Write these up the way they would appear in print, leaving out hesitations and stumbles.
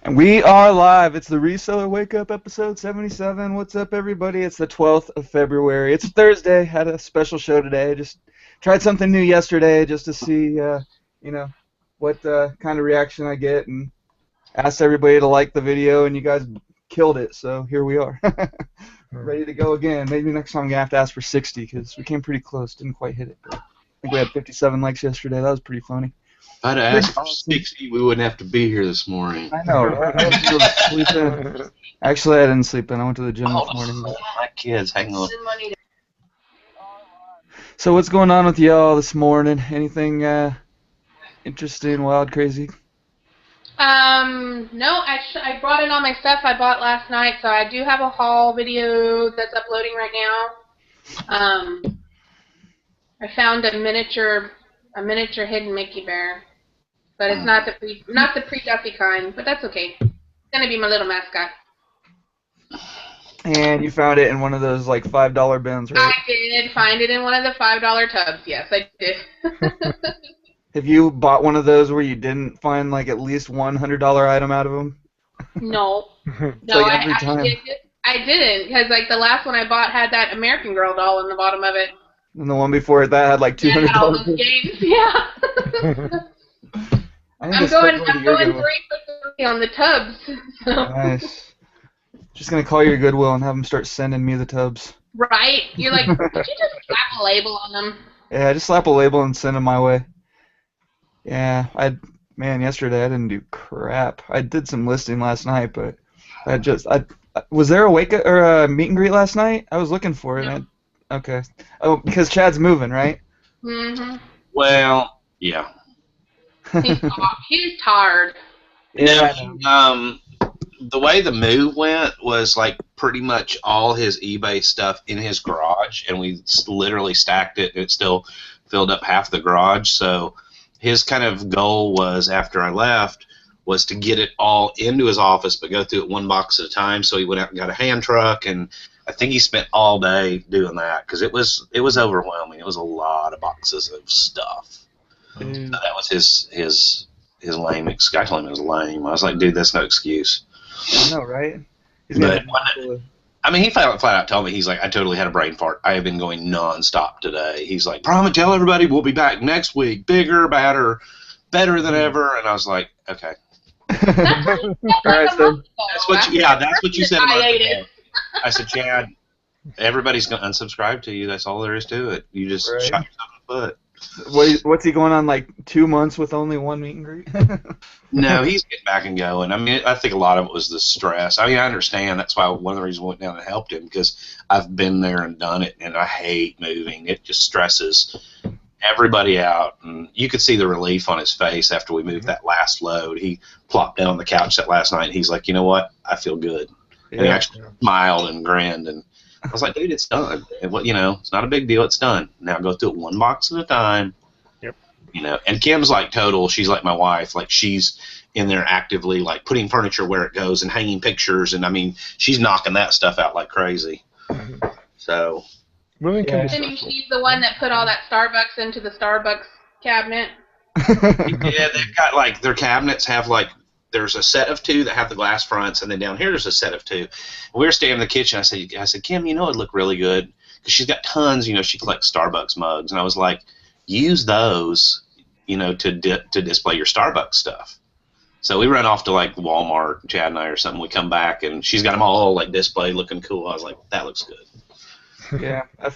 And we are live. It's the Reseller Wake Up episode 77. What's up, everybody? It's the 12th of February. It's Thursday. Had a special show today. Just tried something new yesterday just to see, what kind of reaction I get, and asked everybody to like the video, and you guys killed it. So here we are, ready to go again. Maybe next time I'm gonna have to ask for 60 because we came pretty close. Didn't quite hit it. But I think we had 57 likes yesterday. That was pretty funny. If I'd have asked for 60, we wouldn't have to be here this morning. I know, right? I was sleeping. Actually, I didn't sleep in. I went to the gym this morning. But... My kids, hang on. So what's going on with y'all this morning? Anything interesting, wild, crazy? No, I brought in all my stuff I bought last night, so I do have a haul video that's uploading right now. I found a miniature hidden Mickey Bear, but it's not the pre-Duffy kind, but that's okay. It's gonna be my little mascot. And you found it in one of those like $5 bins, right? I did find it in one of the $5 tubs. Yes, I did. Have you bought one of those where you didn't find like at least one $100 item out of them? No, no, like every time. I didn't, because like the last one I bought had that American Girl doll in the bottom of it. And the one before that had like $200. Yeah, all those games, yeah. I'm going 3 for 3 on the tubs. So. Nice. Just gonna call your Goodwill and have them start sending me the tubs. Right? You're like, could you just slap a label on them? Yeah, just slap a label and send them my way. Yeah, yesterday I didn't do crap. I did some listing last night, but was there a wake up or a meet and greet last night? I was looking for it. No. Okay. Oh, because Chad's moving, right? Mm-hmm. Well, yeah. He's tired. Yeah. The way the move went was like pretty much all his eBay stuff in his garage, and we literally stacked it, and it still filled up half the garage. So his kind of goal was, after I left, was to get it all into his office, but go through it one box at a time. So he went out and got a hand truck, and I think he spent all day doing that because it was overwhelming. It was a lot of boxes of stuff. So that was his lame excuse. I told him it was lame. I was like, dude, that's no excuse. I know, right? He flat out told me, he's like, I totally had a brain fart. I have been going nonstop today. He's like, promise, tell everybody we'll be back next week, bigger, better than ever. And I was like, okay. That's what you said a month ago. I said, Chad, everybody's going to unsubscribe to you. That's all there is to it. You just shot yourself in the foot. What's he going on, like 2 months with only one meet and greet? No, he's getting back and going. I mean, I think a lot of it was the stress. I mean, I understand. That's why one of the reasons I went down and helped him, because I've been there and done it, and I hate moving. It just stresses everybody out. And you could see the relief on his face after we moved that last load. He plopped down on the couch that last night, and he's like, you know what? I feel good. Yeah. And he actually smiled and grinned, and I was like, dude, it's done. It's not a big deal. It's done. Now go through it one box at a time. Yep. And Kim's like total. She's like my wife. Like, she's in there actively, like putting furniture where it goes and hanging pictures. And I mean, she's knocking that stuff out like crazy. So. Moving can be I mean, she's the one that put all that Starbucks into the Starbucks cabinet. Yeah, they've got like their cabinets have like. There's a set of 2 that have the glass fronts, and then down here there's a set of 2. We were standing in the kitchen. I said, Kim, it'd look really good because she's got tons. She collects Starbucks mugs, and I was like, use those, to display your Starbucks stuff. So we run off to like Walmart, Chad and I, or something. We come back, and she's got them all like displayed, looking cool. I was like, that looks good. Yeah, I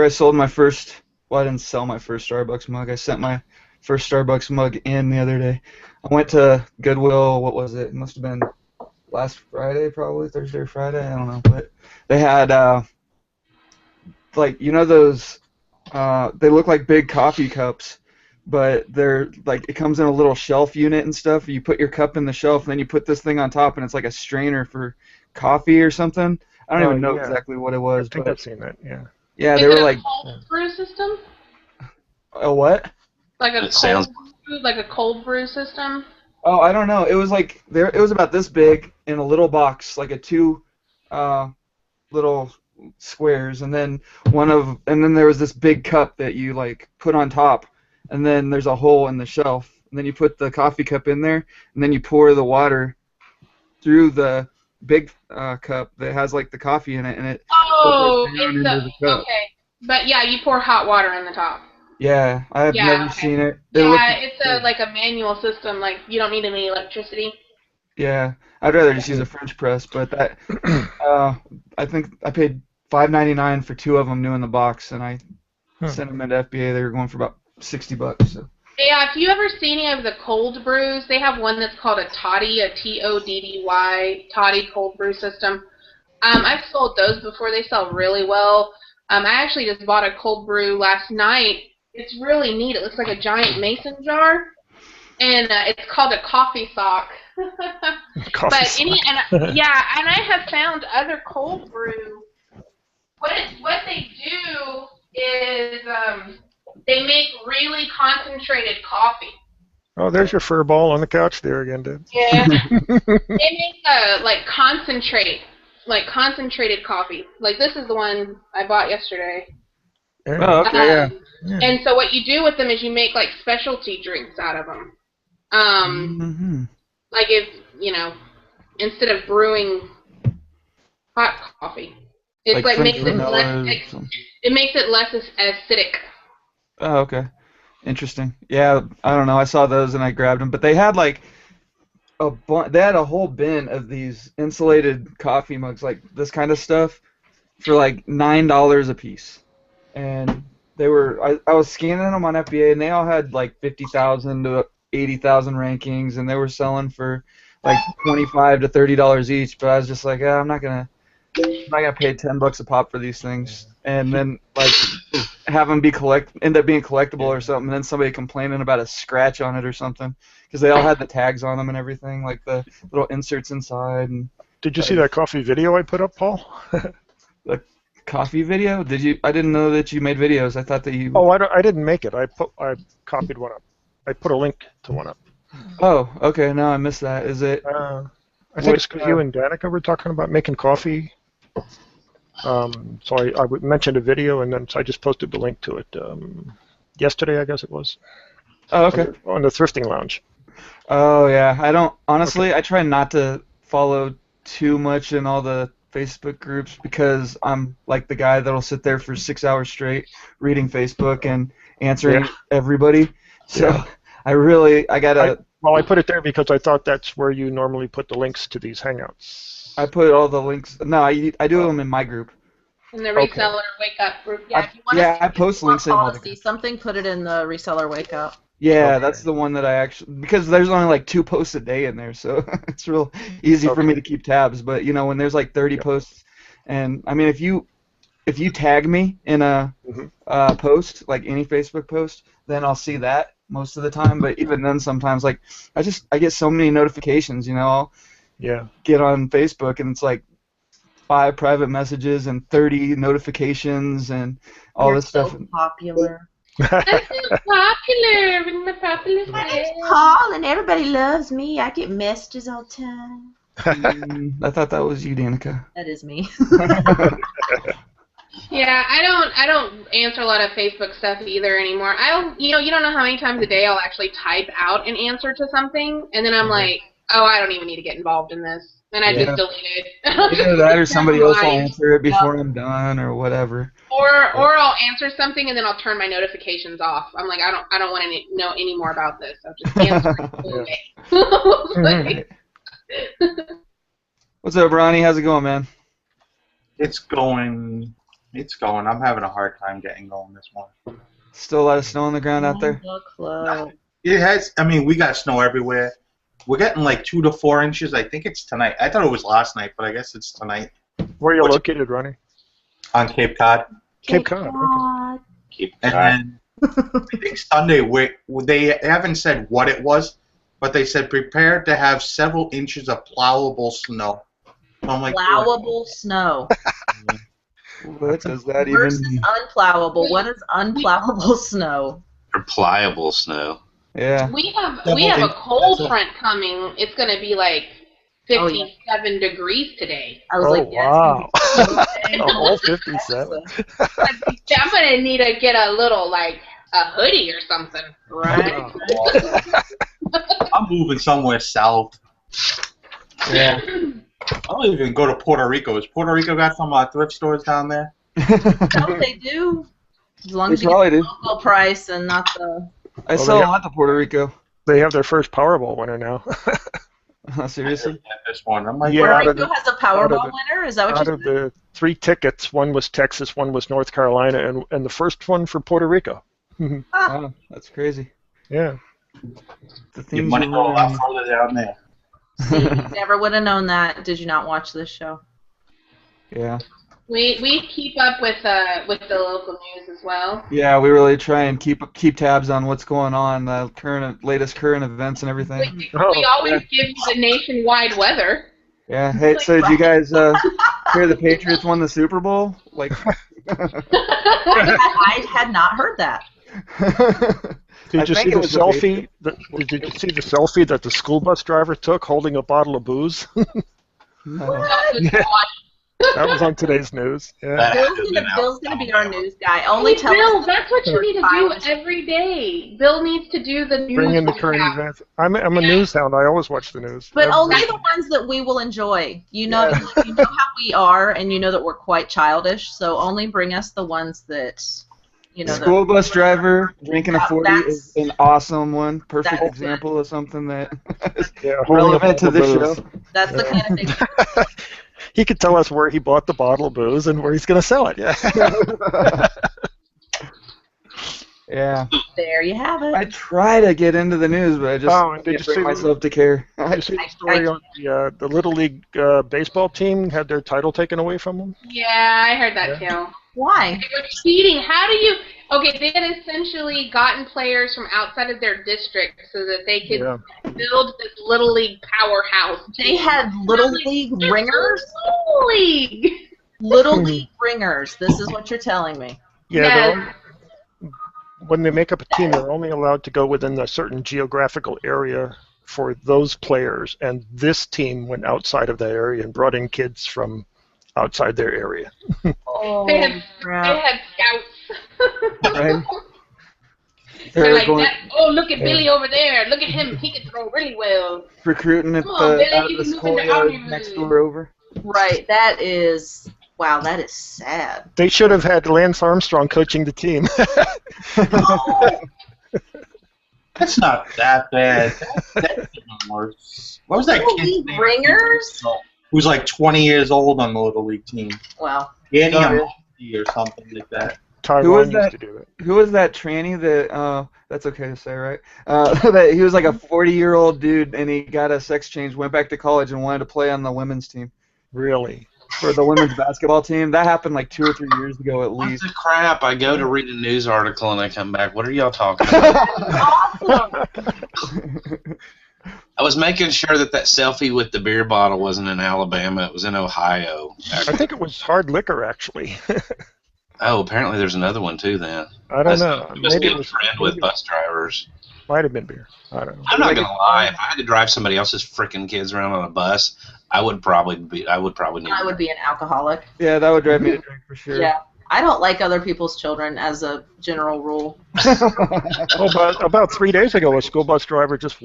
sold my first. Well, I didn't sell my first Starbucks mug. I sent my first Starbucks mug in the other day. I went to Goodwill, what was it? It must have been last Friday, probably, Thursday or Friday, I don't know. But they had, those, they look like big coffee cups, but they're, like, it comes in a little shelf unit and stuff. You put your cup in the shelf, and then you put this thing on top, and it's like a strainer for coffee or something. I don't even know exactly what it was. I think I've seen that, yeah. Yeah, they were like... cold brew system? A what? Like a cold brew system? Oh, I don't know. It was like it was about this big in a little box, like a 2 little squares, and then there was this big cup that you like put on top, and then there's a hole in the shelf, and then you put the coffee cup in there, and then you pour the water through the big cup that has like the coffee in it, and it Oh, filters down it's into the cup. okay. But yeah, you pour hot water in the top. Yeah, I've Yeah, never okay. seen it. It looked Yeah, it's like a manual system. Like you don't need any electricity. yeah. I'd rather just use a French press, but that I think I paid $5.99 for 2 of them new in the box, and I sent them into FBA. They were going for about $60. So. Yeah, if you ever see any of the cold brews, they have one that's called a toddy, a Toddy, toddy cold brew system. I've sold those before. They sell really well. I actually just bought a cold brew last night. It's really neat. It looks like a giant mason jar, and it's called a coffee sock. Coffee sock. And I have found other cold brew. What they do is they make really concentrated coffee. Oh, there's your fur ball on the couch there again, Deb. Yeah. They make concentrated coffee. Like this is the one I bought yesterday. Oh, okay, yeah. And so what you do with them is you make like specialty drinks out of them. Like if instead of brewing hot coffee, it's like makes it less. It makes it less acidic. Oh, okay. Interesting. Yeah, I don't know. I saw those and I grabbed them, but they had like they had a whole bin of these insulated coffee mugs, like this kind of stuff, for like $9 a piece. And they were I was scanning them on FBA, and they all had like 50,000 to 80,000 rankings, and they were selling for like $25 to $30 each. But I was just like, I'm not gonna pay $10 a pop for these things, and then like have them end up being collectible or something, and then somebody complaining about a scratch on it or something, because they all had the tags on them and everything, like the little inserts inside. And did you see that coffee video I put up, Paul? The coffee video? Did you? I didn't know that you made videos. I thought that you. Oh, I didn't make it. I copied one up. I put a link to one up. Oh, okay. No, I missed that. Is it? I think it's because you and Danica were talking about making coffee. So I mentioned a video, and then I just posted the link to it yesterday, I guess it was. Oh, okay. On the Thrifting Lounge. Oh, yeah. I don't, honestly, I try not to follow too much in all the Facebook groups, because I'm like the guy that'll sit there for 6 hours straight reading Facebook and answering everybody. So I gotta. I put it there because I thought that's where you normally put the links to these Hangouts. I put all the links. No, I do them in my group. In the Reseller Wakeup group. Yeah, if you want I post links in all the groups. Something, put it in the Reseller Wakeup. Yeah, that's the one that I actually, because there's only like 2 posts a day in there, so it's real easy for me to keep tabs. But when there's like 30 posts, and I mean if you tag me in a post, like any Facebook post, then I'll see that most of the time. But even then, sometimes like I get so many notifications, I'll get on Facebook and it's like 5 private messages and 30 notifications and all this stuff. So popular. I'm so popular in my popular face. Paul, and everybody loves me. I get messages all the time. I thought that was you, Danica. That is me. Yeah, I don't answer a lot of Facebook stuff either anymore. You don't know how many times a day I'll actually type out an answer to something, and then I'm like, I don't even need to get involved in this. And I just delete it. Either that or somebody else will answer it before I'm done or whatever. Or I'll answer something and then I'll turn my notifications off. I'm like, I don't want to know any more about this. I'll just answer it. What's up, Ronnie? How's it going, man? It's going. I'm having a hard time getting going this morning. Still a lot of snow on the ground out there? It has. I mean, we got snow everywhere. We're getting like 2 to 4 inches. I think it's tonight. I thought it was last night, but I guess it's tonight. Where are you located, Ronnie? On Cape Cod. Cape Cod. Okay. Cape Cod. And I think Sunday, they haven't said what it was, but they said prepare to have several inches of plowable snow. So I'm like, plowable snow. What does that versus even mean? Unplowable. What is unplowable snow? Or pliable snow. Yeah. We have a cold front coming. It's going to be like 57 degrees today. I was like, wow. All 57. I'm going to need to get a little, like, a hoodie or something. Right? I'm moving somewhere south. Yeah. I'll even go to Puerto Rico. Has Puerto Rico got some thrift stores down there? No, they do. As long They as you get probably the do. local price and not the. I Well, sell they a lot to Puerto Rico. They have their first Powerball winner now. Seriously? At this one, I'm like, Yeah, Puerto out of Rico the- has a out Powerball of the- winner. Is that what Out you of said? the 3 tickets, one was Texas, one was North Carolina, and the first one for Puerto Rico. Wow, that's crazy. Yeah. The your things money you go a lot learn. further down there. See, never would have known that. Did you not watch this show? Yeah. We keep up with the local news as well. Yeah, we really try and keep tabs on what's going on, the latest current events and everything. We Oh, always give you the nationwide weather. Yeah. Hey, so did you guys hear the Patriots won the Super Bowl? Like. I had not heard that. Did you I think see it the was the selfie? Did you see the selfie that the school bus driver took holding a bottle of booze? No. Yeah. That was on today's news. Yeah. That had to have been Bill's out. gonna be our news guy. Only Hey, tell Bill, us. that's what you need to do every day. Bill needs to do the news. Bring in the current recap. events. I'm a news hound. I always watch the news. But Every- only the ones that we will enjoy. You know, Yeah. you know how we are, and you know that we're quite childish. So only bring us the ones that, you know. School bus driver drinking a 40 is an awesome one. Perfect That's example of something that is Yeah, holding a relevant to bottle this of show. booze. That's the kind of thing. He could tell us where he bought the bottle of booze and where he's going to sell it. Yeah. Yeah. There you have it. I try to get into the news, but I just Oh, and did can't you bring see myself to care. Did you see the story on the Little League baseball team had their title taken away from them? Yeah, I heard that too. Why? They were cheating. How do you? Okay, they had essentially gotten players from outside of their district so that they could Yeah. build this little league powerhouse. They had Little League ringers? Little league. Little League ringers. This is what you're telling me. Yeah. Yes. When they make up a team, they're only allowed to go within a certain geographical area for those players. And this team went outside of that area and brought in kids from outside their area. Oh, They had crap. scouts. Right? They're They're like, going, oh, look at Billy over there. Look at him. He can throw really well. recruiting at Come on, Billy, out of you the can move school into yard our next news. door over. Right. That is. Wow, that is sad. They should have had Lance Armstrong coaching the team. That's not that bad. That's even worse. What was that Little kid's League name? ringers? Who's like 20 years old on the Little League team? Wow. Danny Oh, yeah. Amalfi or something like that. Who was Taiwan that? used to do it. Who was that tranny that, that's okay to say, right? That he was like a 40-year-old dude and he got a sex change, went back to college and wanted to play on the women's team. Really? For the women's basketball team. That happened like 2 or 3 years ago at What least. the crap? I go to read a news article and I come back. What are y'all talking about? Awesome. I was making sure that selfie with the beer bottle wasn't in Alabama. It was in Ohio. I think it was hard liquor, actually. Oh, apparently there's another one too then. I don't know. Must Maybe be it a was. friend with bus drivers. Might have been beer. I don't know. I'm not gonna lie. If I had to drive somebody else's freaking kids around on a bus, I would probably need. I would be an alcoholic. Yeah, that would drive me to drink for sure. Yeah. I don't like other people's children as a general rule. Oh, about 3 days ago, a school bus driver just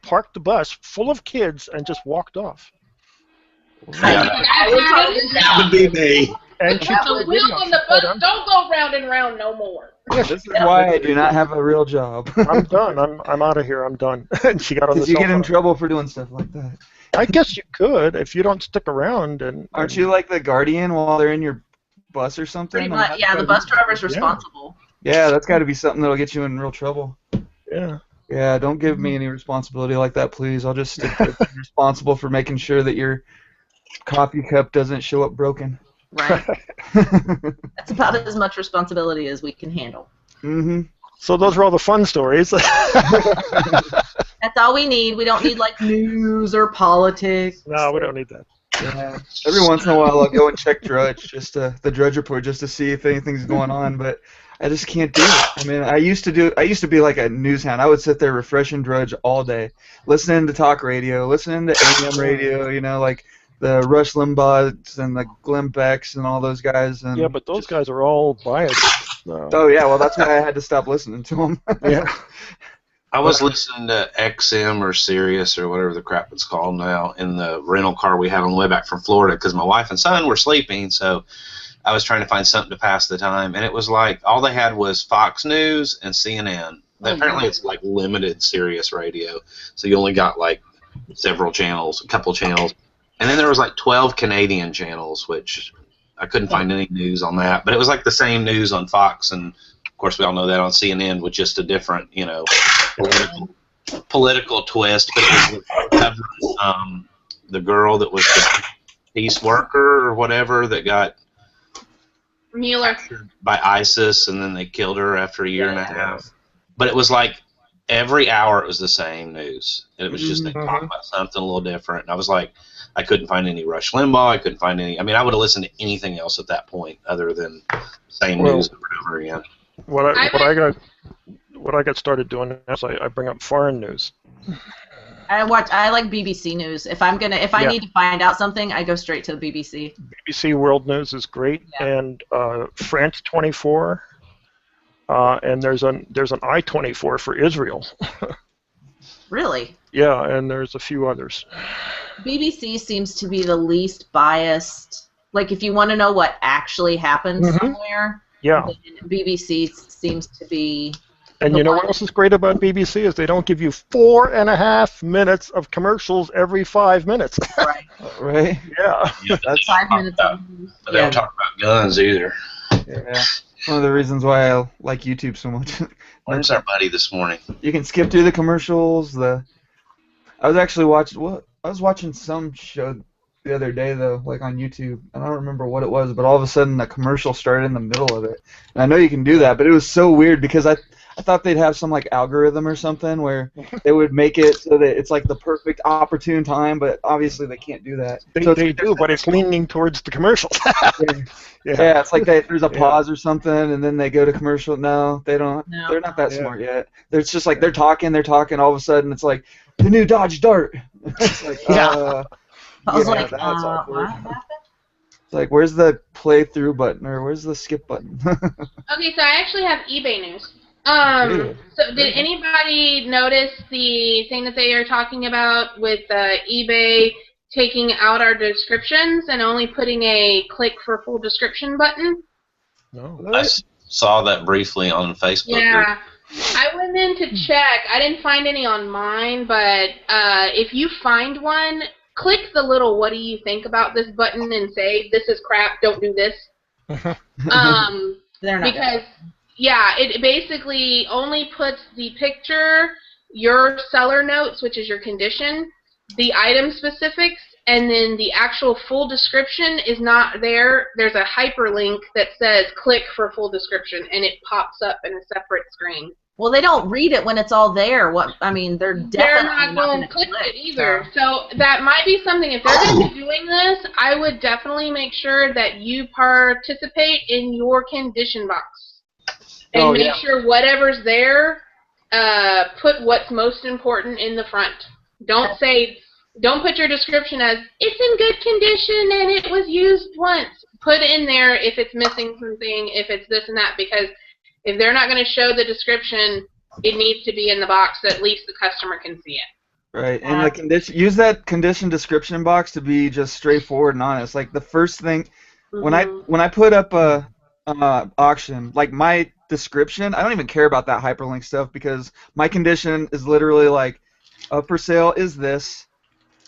parked the bus full of kids and just walked off. Yeah, That would be me. And she The took a wheels video. on the bus don't go round and round no more. This is why I do not have a real job. I'm done. I'm out of here. I'm done. And she got on the Because you cell get in phone. trouble for doing stuff like that. I guess you could if you don't stick around. And Aren't you like the guardian while they're in your bus or something? Pretty Like, much. that's Yeah, the gotta bus be- driver's responsible. Yeah, that's got to be something that'll get you in real trouble. Yeah. Yeah, don't give me any responsibility like that, please. I'll just stick to being responsible for making sure that your coffee cup doesn't show up broken. Right. That's about as much responsibility as we can handle. Mm-hmm. So those were all the fun stories. That's all we need. We don't need like news or politics. No, we don't need that. Yeah. Every once in a while, I'll go and check Drudge, the Drudge report, just to see if anything's going on. But I just can't do it. I mean, I used to be like a news hound. I would sit there refreshing Drudge all day, listening to talk radio, listening to AM radio. You know, like the Rush Limbaughs and the Glenn Becks and all those guys. And Yeah, but those guys are all biased. No. oh yeah, well that's why I had to stop listening to them. Yeah. I was listening to XM or Sirius or whatever the crap it's called now in the rental car we had on the way back from Florida because my wife and son were sleeping, so I was trying to find something to pass the time, and it was like all they had was Fox News and CNN. Apparently, it's like limited Sirius radio, so you only got like several channels, a couple channels, and then there was like 12 Canadian channels, which I couldn't find any news on that, but it was like the same news on Fox, and of course we all know that on CNN with just a different, political twist. But it was covering, the girl that was the peace worker or whatever that got Mueller by ISIS, and then they killed her after a year and a half. But it was like every hour it was the same news. And it was just they talked about something a little different. And I was like, I couldn't find any Rush Limbaugh. I couldn't find any. I mean, I would have listened to anything else at that point other than same news over and over again. What I got started doing is I bring up foreign news. I like BBC News. If I need to find out something, I go straight to the BBC. BBC World News is great, and France 24, and there's an I-24 for Israel. Really? Yeah, and there's a few others. BBC seems to be the least biased. Like, if you want to know what actually happened somewhere, then BBC seems to be. And you know what else is great about BBC is they don't give you 4.5 minutes of commercials every 5 minutes. Right. Right? Yeah. That's 5 minutes. But they don't talk about guns either. Yeah. One of the reasons why I like YouTube so much. Where's our buddy this morning? You can skip through the commercials. I was actually watching some show the other day though, like on YouTube. I don't remember what it was, but all of a sudden a commercial started in the middle of it. And I know you can do that, but it was so weird because I thought they'd have some like algorithm or something where they would make it so that it's like the perfect opportune time, but obviously they can't do that. They do, but it's leaning towards the commercial. Yeah, it's like there's a pause or something, and then they go to commercial. No, they don't. No. They're not that smart yet. It's just like they're talking. All of a sudden, it's like the new Dodge Dart. It's like, I was like, that's what happened? It's like, where's the play through button or where's the skip button? Okay, so I actually have eBay news. So did anybody notice the thing that they are talking about with eBay taking out our descriptions and only putting a click for full description button? No. I saw that briefly on Facebook. Yeah. I went in to check. I didn't find any on mine, but if you find one, click the little "what do you think about this" button and say, "This is crap, don't do this." They're not because it basically only puts the picture, your seller notes, which is your condition, the item specifics, and then the actual full description is not there. There's a hyperlink that says click for full description, and it pops up in a separate screen. Well, they don't read it when it's all there. They're definitely not going to click it either. So that might be something. If they're going to be doing this, I would definitely make sure that you participate in your condition box and make sure whatever's there, put what's most important in the front. Don't put your description as it's in good condition and it was used once. Put in there if it's missing something, if it's this and that, because if they're not going to show the description, it needs to be in the box so at least the customer can see it. Right, and the condition. Use that condition description box to be just straightforward and honest. Like the first thing, when I put up a auction, like my description, I don't even care about that hyperlink stuff because my condition is literally like, up for sale is this.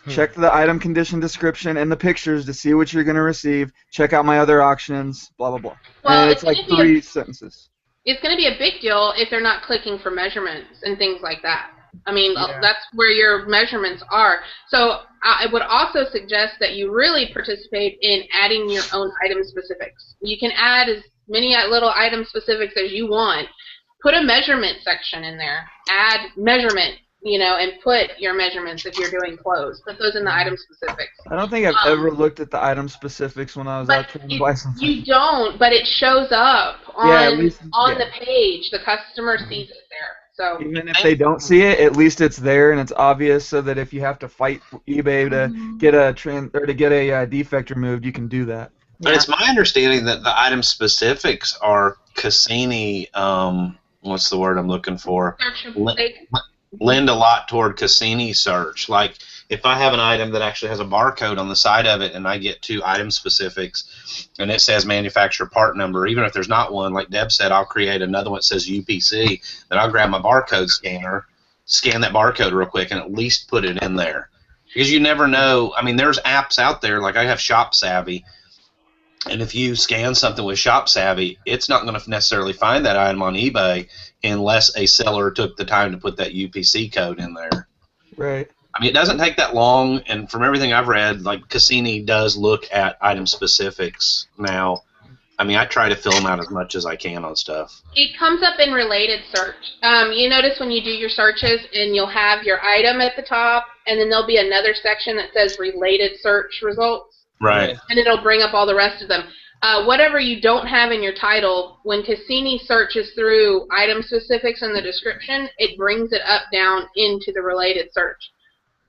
Check the item condition description and the pictures to see what you're going to receive. Check out my other auctions, blah, blah, blah. Well, and it's like 3 sentences. It's going to be a big deal if they're not clicking for measurements and things like that. I mean, that's where your measurements are. So I would also suggest that you really participate in adding your own item specifics. You can add as many little item specifics as you want. Put a measurement section in there. Add measurement. And put your measurements if you're doing clothes. Put those in the item specifics. I don't think I've ever looked at the item specifics when I was out trying to buy something. You don't, but it shows up on the page. The customer sees it there. So even if they don't see it, at least it's there and it's obvious, so that if you have to fight eBay to get a defect removed, you can do that. But it's my understanding that the item specifics are Cassini. What's the word I'm looking for? lend a lot toward Cassini search. Like if I have an item that actually has a barcode on the side of it and I get to item specifics and it says manufacturer part number, even if there's not one, like Deb said, I'll create another one that says UPC, then I'll grab my barcode scanner, scan that barcode real quick, and at least put it in there. Because you never know. I mean, there's apps out there, like I have Shop Savvy, and if you scan something with Shop Savvy, it's not going to necessarily find that item on eBay unless a seller took the time to put that UPC code in there. Right. I mean, it doesn't take that long, and from everything I've read, like Cassini does look at item specifics now. I mean, I try to fill them out as much as I can on stuff. It comes up in related search. You notice when you do your searches and you'll have your item at the top, and then there'll be another section that says related search results. Right. And it'll bring up all the rest of them. Whatever you don't have in your title, when Cassini searches through item specifics in the description, it brings it up down into the related search.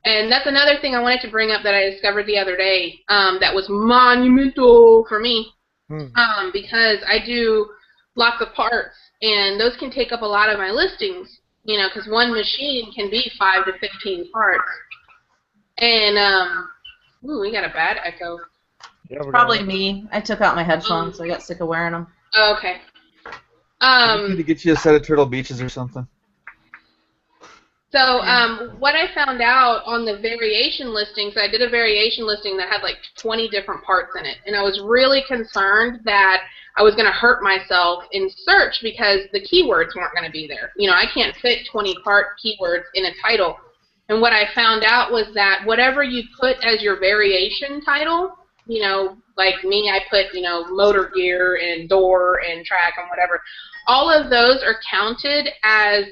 And that's another thing I wanted to bring up that I discovered the other day that was monumental for me because I do lots of parts, and those can take up a lot of my listings, you know, because one machine can be 5 to 15 parts. And, ooh, we got a bad echo. Yeah, probably me. I took out my headphones, so I got sick of wearing them. Okay. I need to get you a set of Turtle Beaches or something. So what I found out on the variation listings, I did a variation listing that had like 20 different parts in it, and I was really concerned that I was going to hurt myself in search because the keywords weren't going to be there. You know, I can't fit 20 part keywords in a title. And what I found out was that whatever you put as your variation title, you know, like me, I put, you know, motor gear and door and track and whatever, all of those are counted as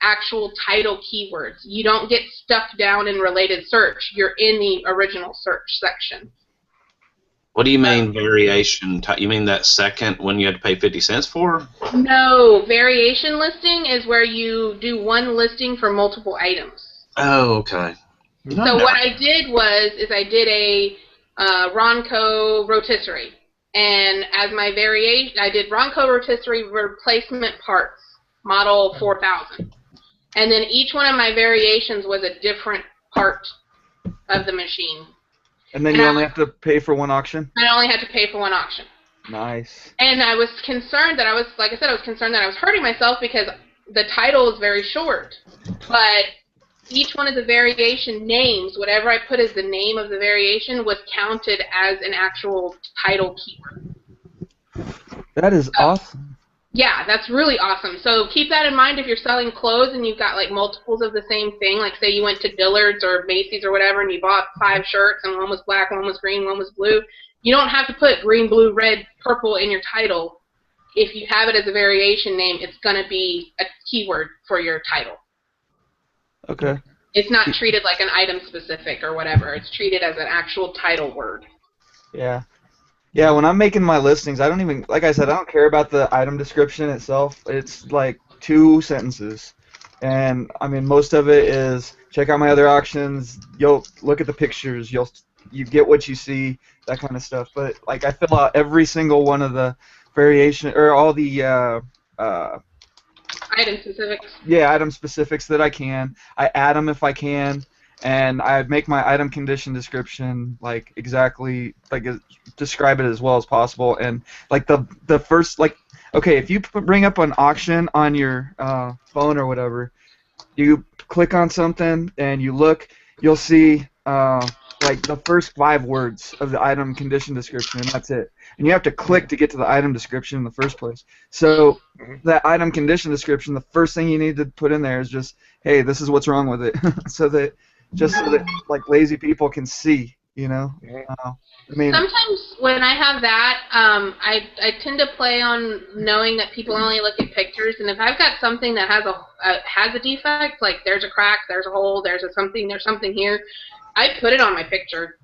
actual title keywords. You don't get stuck down in related search. You're in the original search section. What do you mean variation? You mean that second one you had to pay 50 cents for? No, variation listing is where you do one listing for multiple items. Oh, okay. So what I did was I did a Ronco rotisserie, and as my variation, I did Ronco rotisserie replacement parts, model 4000. And then each one of my variations was a different part of the machine. And then you only have to pay for one auction? I only had to pay for one auction. Nice. And I was concerned that I was concerned that I was hurting myself because the title is very short. But each one of the variation names, whatever I put as the name of the variation, was counted as an actual title keyword. That is awesome. Yeah, that's really awesome. So keep that in mind if you're selling clothes and you've got like multiples of the same thing. Like say you went to Dillard's or Macy's or whatever and you bought 5 shirts and one was black, one was green, one was blue. You don't have to put green, blue, red, purple in your title. If you have it as a variation name, it's going to be a keyword for your title. Okay. It's not treated like an item specific or whatever. It's treated as an actual title word. Yeah. Yeah, when I'm making my listings, I don't even, like I said, I don't care about the item description itself. It's like 2 sentences. And, I mean, most of it is check out my other auctions, you'll look at the pictures, you get what you see, that kind of stuff. But, like, I fill out every single one of the variation, or all the, item specifics. Yeah, item specifics that I can. I add them if I can. And I make my item condition description like exactly like describe it as well as possible. And like the first okay, if you bring up an auction on your phone or whatever, you click on something and you look, you'll see like the first 5 words of the item condition description, and that's it. And you have to click to get to the item description in the first place. So that item condition description, the first thing you need to put in there is just, hey, this is what's wrong with it, so that like lazy people can see, you know. I mean, sometimes when I have that, I tend to play on knowing that people only look at pictures, and if I've got something that has a defect, like there's a crack, there's a hole, there's something here, I put it on my picture.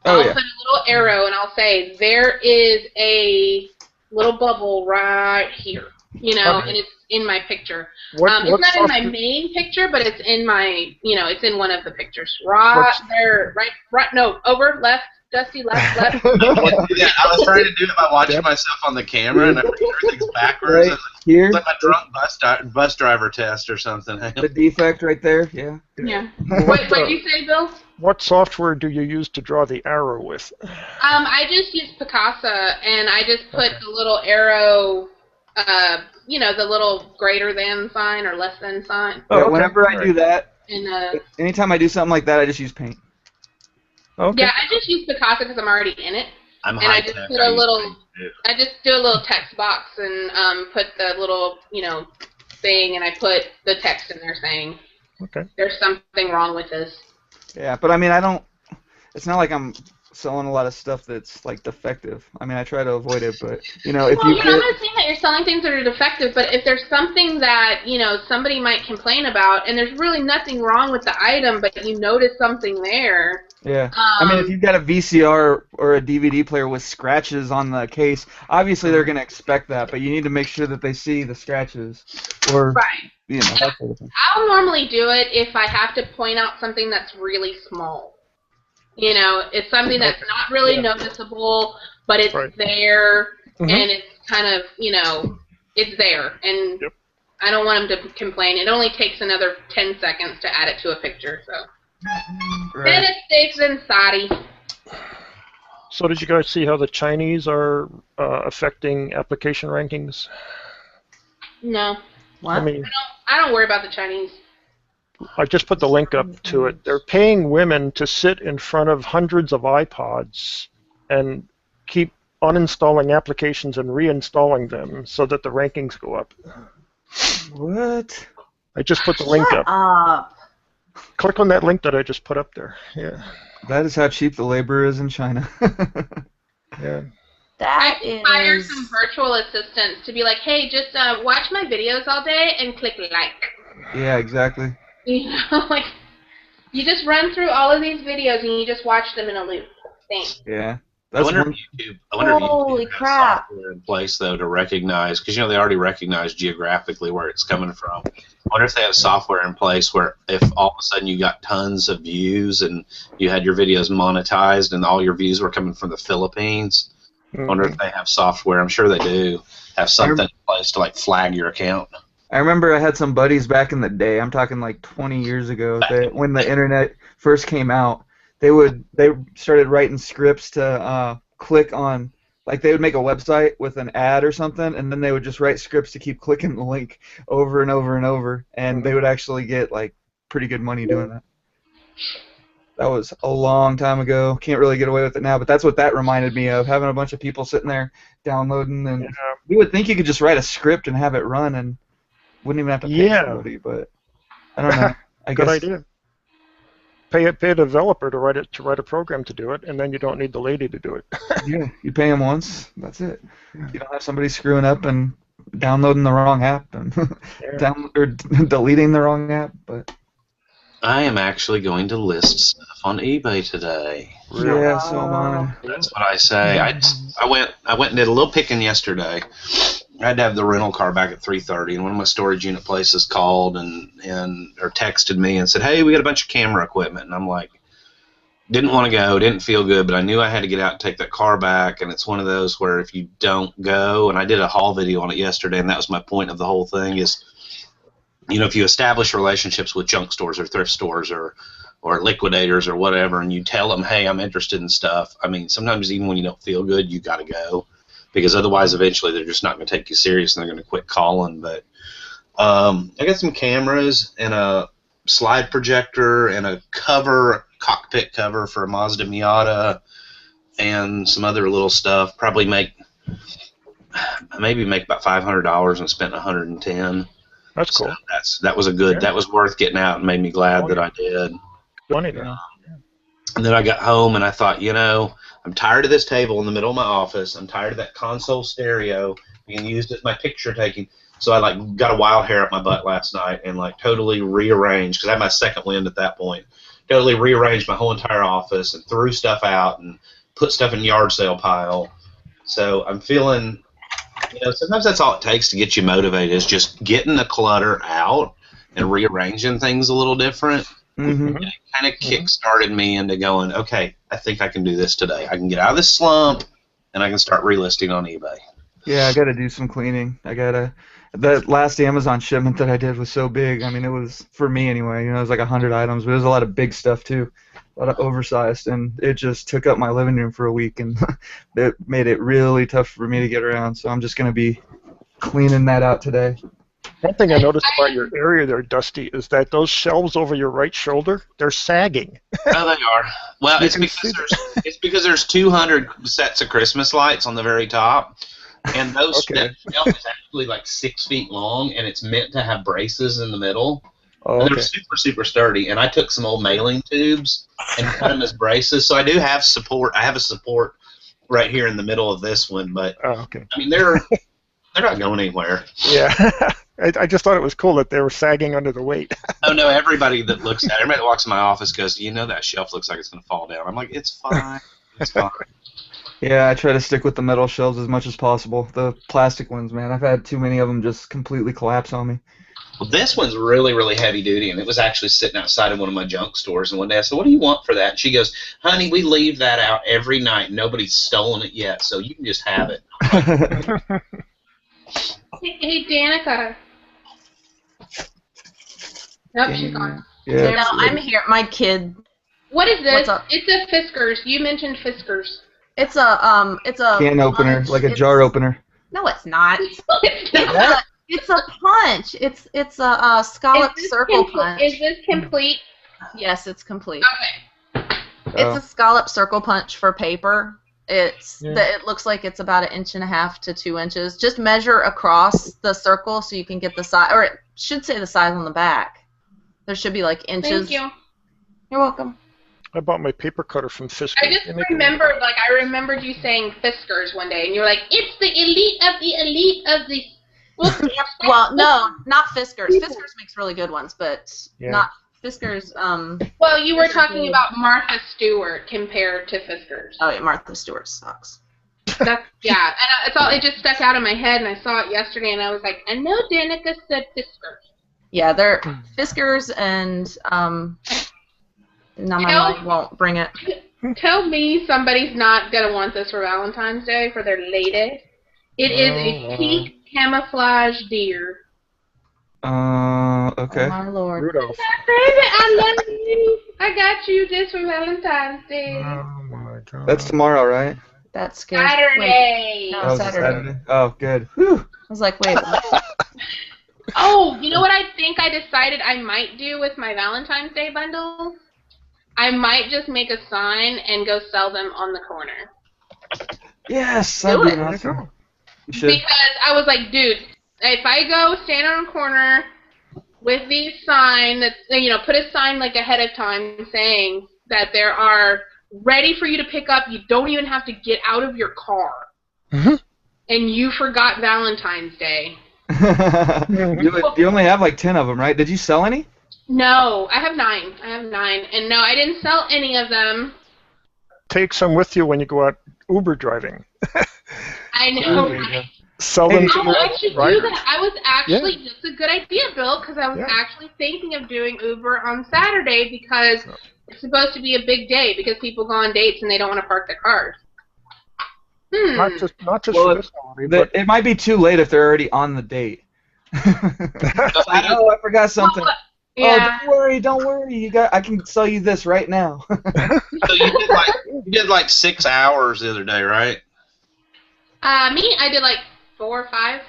I'll put a little arrow and I'll say there is a little bubble right here, you know, and it's in my picture. It's not in my main picture, but it's in my, you know, it's in one of the pictures. Right there, over, left, Dusty, left. Yeah, I was trying to do it by watching myself on the camera, and everything's backwards. Right. Here, It's like a drunk bus driver test or something. the defect right there. Yeah. Yeah. What did you say, Bill? What software do you use to draw the arrow with? I just use Picasa, and I just put the little arrow, the little greater than sign or less than sign. Yeah, whenever I do that, And anytime I do something like that, I just use Paint. Okay. yeah, I just use Picasa because I'm already in it. I'm And I just high-tech. put I just do a little text box and put the little, thing, and I put the text in there saying, there's something wrong with this. Yeah, but I mean, it's not like I'm selling a lot of stuff that's like defective. I mean, I try to avoid it, but if I'm not saying that you're selling things that are defective, but if there's something that somebody might complain about, and there's really nothing wrong with the item, but you notice something there. Yeah, I mean, if you've got a VCR or a DVD player with scratches on the case, obviously they're going to expect that, but you need to make sure that they see the scratches, or that sort of thing. I'll normally do it if I have to point out something that's really small. It's something that's not really noticeable, but it's there, and it's kind of, it's there, and I don't want them to complain. It only takes another 10 seconds to add it to a picture, so. Then it stays inside. So did you guys see how the Chinese are affecting application rankings? No. What? I don't worry about the Chinese. I just put the link up to it. They're paying women to sit in front of hundreds of iPods and keep uninstalling applications and reinstalling them so that the rankings go up. What? I just put the link up. Shut up. Click on that link that I just put up there. Yeah. That is how cheap the labor is in China. Yeah. I can hire some virtual assistants to be like, hey, just watch my videos all day and click like. Yeah, exactly. Like, you just run through all of these videos and you just watch them in a loop. Thanks. Yeah. I wonder if YouTube has software in place, though, to recognize, because, they already recognize geographically where it's coming from. I wonder if they have software in place where if all of a sudden you got tons of views and you had your videos monetized and all your views were coming from the Philippines. I wonder if they have software. I'm sure they do have something in place to, like, flag your account. I remember I had some buddies back in the day. I'm talking like 20 years ago. When the internet first came out, they started writing scripts to click on, like they would make a website with an ad or something, and then they would just write scripts to keep clicking the link over and over and over, and they would actually get like pretty good money doing that. That was a long time ago. Can't really get away with it now, but that's what that reminded me of, having a bunch of people sitting there downloading, and you would think you could just write a script and have it run and wouldn't even have to pay somebody, but I don't know. I guess. Good idea. Pay a developer to write a program to do it, and then you don't need the lady to do it. Yeah, you pay them once, that's it. You don't have somebody screwing up and downloading the wrong app and or deleting the wrong app. But I am actually going to list stuff on eBay today. Yeah, so am I. That's what I say. I went and did a little picking yesterday. I had to have the rental car back at 3:30, and one of my storage unit places called or texted me and said, "Hey, we got a bunch of camera equipment." And I'm like, didn't want to go, didn't feel good, but I knew I had to get out and take that car back. And it's one of those where if you don't go, and I did a haul video on it yesterday, and that was my point of the whole thing is, if you establish relationships with junk stores or thrift stores or liquidators or whatever, and you tell them, hey, I'm interested in stuff. I mean, sometimes even when you don't feel good, you got to go. Because otherwise, eventually, they're just not going to take you serious, and they're going to quit calling. But I got some cameras and a slide projector and a cockpit cover for a Mazda Miata, and some other little stuff. Probably make about $500 and spent $110. That's cool. So that was a good. That was worth getting out and made me glad that I did. Money though. And then I got home and I thought, I'm tired of this table in the middle of my office. I'm tired of that console stereo being used as my picture taking. So I got a wild hair up my butt last night and totally rearranged, because I had my second wind at that point. Totally rearranged my whole entire office and threw stuff out and put stuff in yard sale pile. So I'm feeling, sometimes that's all it takes to get you motivated, is just getting the clutter out and rearranging things a little different. Mm-hmm. It kind of kick-started me into going, okay, I think I can do this today. I can get out of this slump, and I can start relisting on eBay. Yeah, I got to do some cleaning. I got to the last Amazon shipment that I did was so big. I mean, it was, for me anyway, it was like 100 items, but it was a lot of big stuff too, a lot of oversized, and it just took up my living room for a week, and it made it really tough for me to get around. So I'm just gonna be cleaning that out today. One thing I noticed about your area there, Dusty, is that those shelves over your right shoulder, they're sagging. Oh, they are. Well, it's because there's 200 sets of Christmas lights on the very top, and that shelf is actually like 6 feet long, and it's meant to have braces in the middle. Oh, and they're super, super sturdy. And I took some old mailing tubes and cut them as braces, so I do have support. I have a support right here in the middle of this one, but I mean they're not going anywhere. Yeah. I just thought it was cool that they were sagging under the weight. Oh, no, everybody that walks in my office goes, that shelf looks like it's going to fall down. I'm like, it's fine. It's fine. Yeah, I try to stick with the metal shelves as much as possible. The plastic ones, man, I've had too many of them just completely collapse on me. Well, this one's really, really heavy duty, and it was actually sitting outside of one of my junk stores. And one day I said, what do you want for that? And she goes, honey, we leave that out every night. Nobody's stolen it yet, so you can just have it. Hey, Danica. Nope, she's gone. Yeah, no, I'm here. My kid. What is this? It's a Fiskars. You mentioned Fiskars. It's a can opener, like a jar opener. No, it's not. It's a punch. It's a scallop circle punch. Is this complete? Yes, it's complete. Okay. It's a scallop circle punch for paper. It looks like it's about 1.5 inches to 2 inches. Just measure across the circle so you can get the size, or it should say the size on the back. There should be like inches. Thank you. You're welcome. I bought my paper cutter from Fiskars. I just remembered, I remembered you saying Fiskars one day, and you were like, it's the elite of the elite of the... Well, no, not Fiskars. Fiskars makes really good ones, but not Fiskars. Well, you were talking about Martha Stewart compared to Fiskars. Oh, yeah, Martha Stewart sucks. And it just stuck out in my head, and I saw it yesterday, and I was like, I know Danica said Fiskars. Yeah, they're Fiskars, and now my mom won't bring it. Tell me somebody's not going to want this for Valentine's Day for their lady. It is a pink camouflage deer. Okay. Oh, my Lord. Rudolph. Baby, I love you. I got you this for Valentine's Day. Oh, my God. That's tomorrow, right? That's scary. Saturday. No, Saturday. Oh, good. Whew. I was like, wait. Oh, you know what I think I decided I might do with my Valentine's Day bundle? I might just make a sign and go sell them on the corner. Yes, that'd be awesome. You should. Because I was like, dude, if I go stand on a corner with these signs, put a sign like ahead of time saying that there are ready for you to pick up, you don't even have to get out of your car. Mm-hmm. And you forgot Valentine's Day. You only have like 10 of them, right? Did you sell any? No, I have 9. And no, I didn't sell any of them. Take some with you when you go out Uber driving. I know, right? Sell them to I should do that. I was actually, Yeah. that's a good idea, Bill, because I was actually thinking of doing Uber on Saturday because it's supposed to be a big day because people go on dates and they don't want to park their cars. Not just for this holiday, but it might be too late if they're already on the date. I forgot something. Yeah. Oh, don't worry. I can sell you this right now. So you did like 6 hours the other day, right? I did like 4 or 5.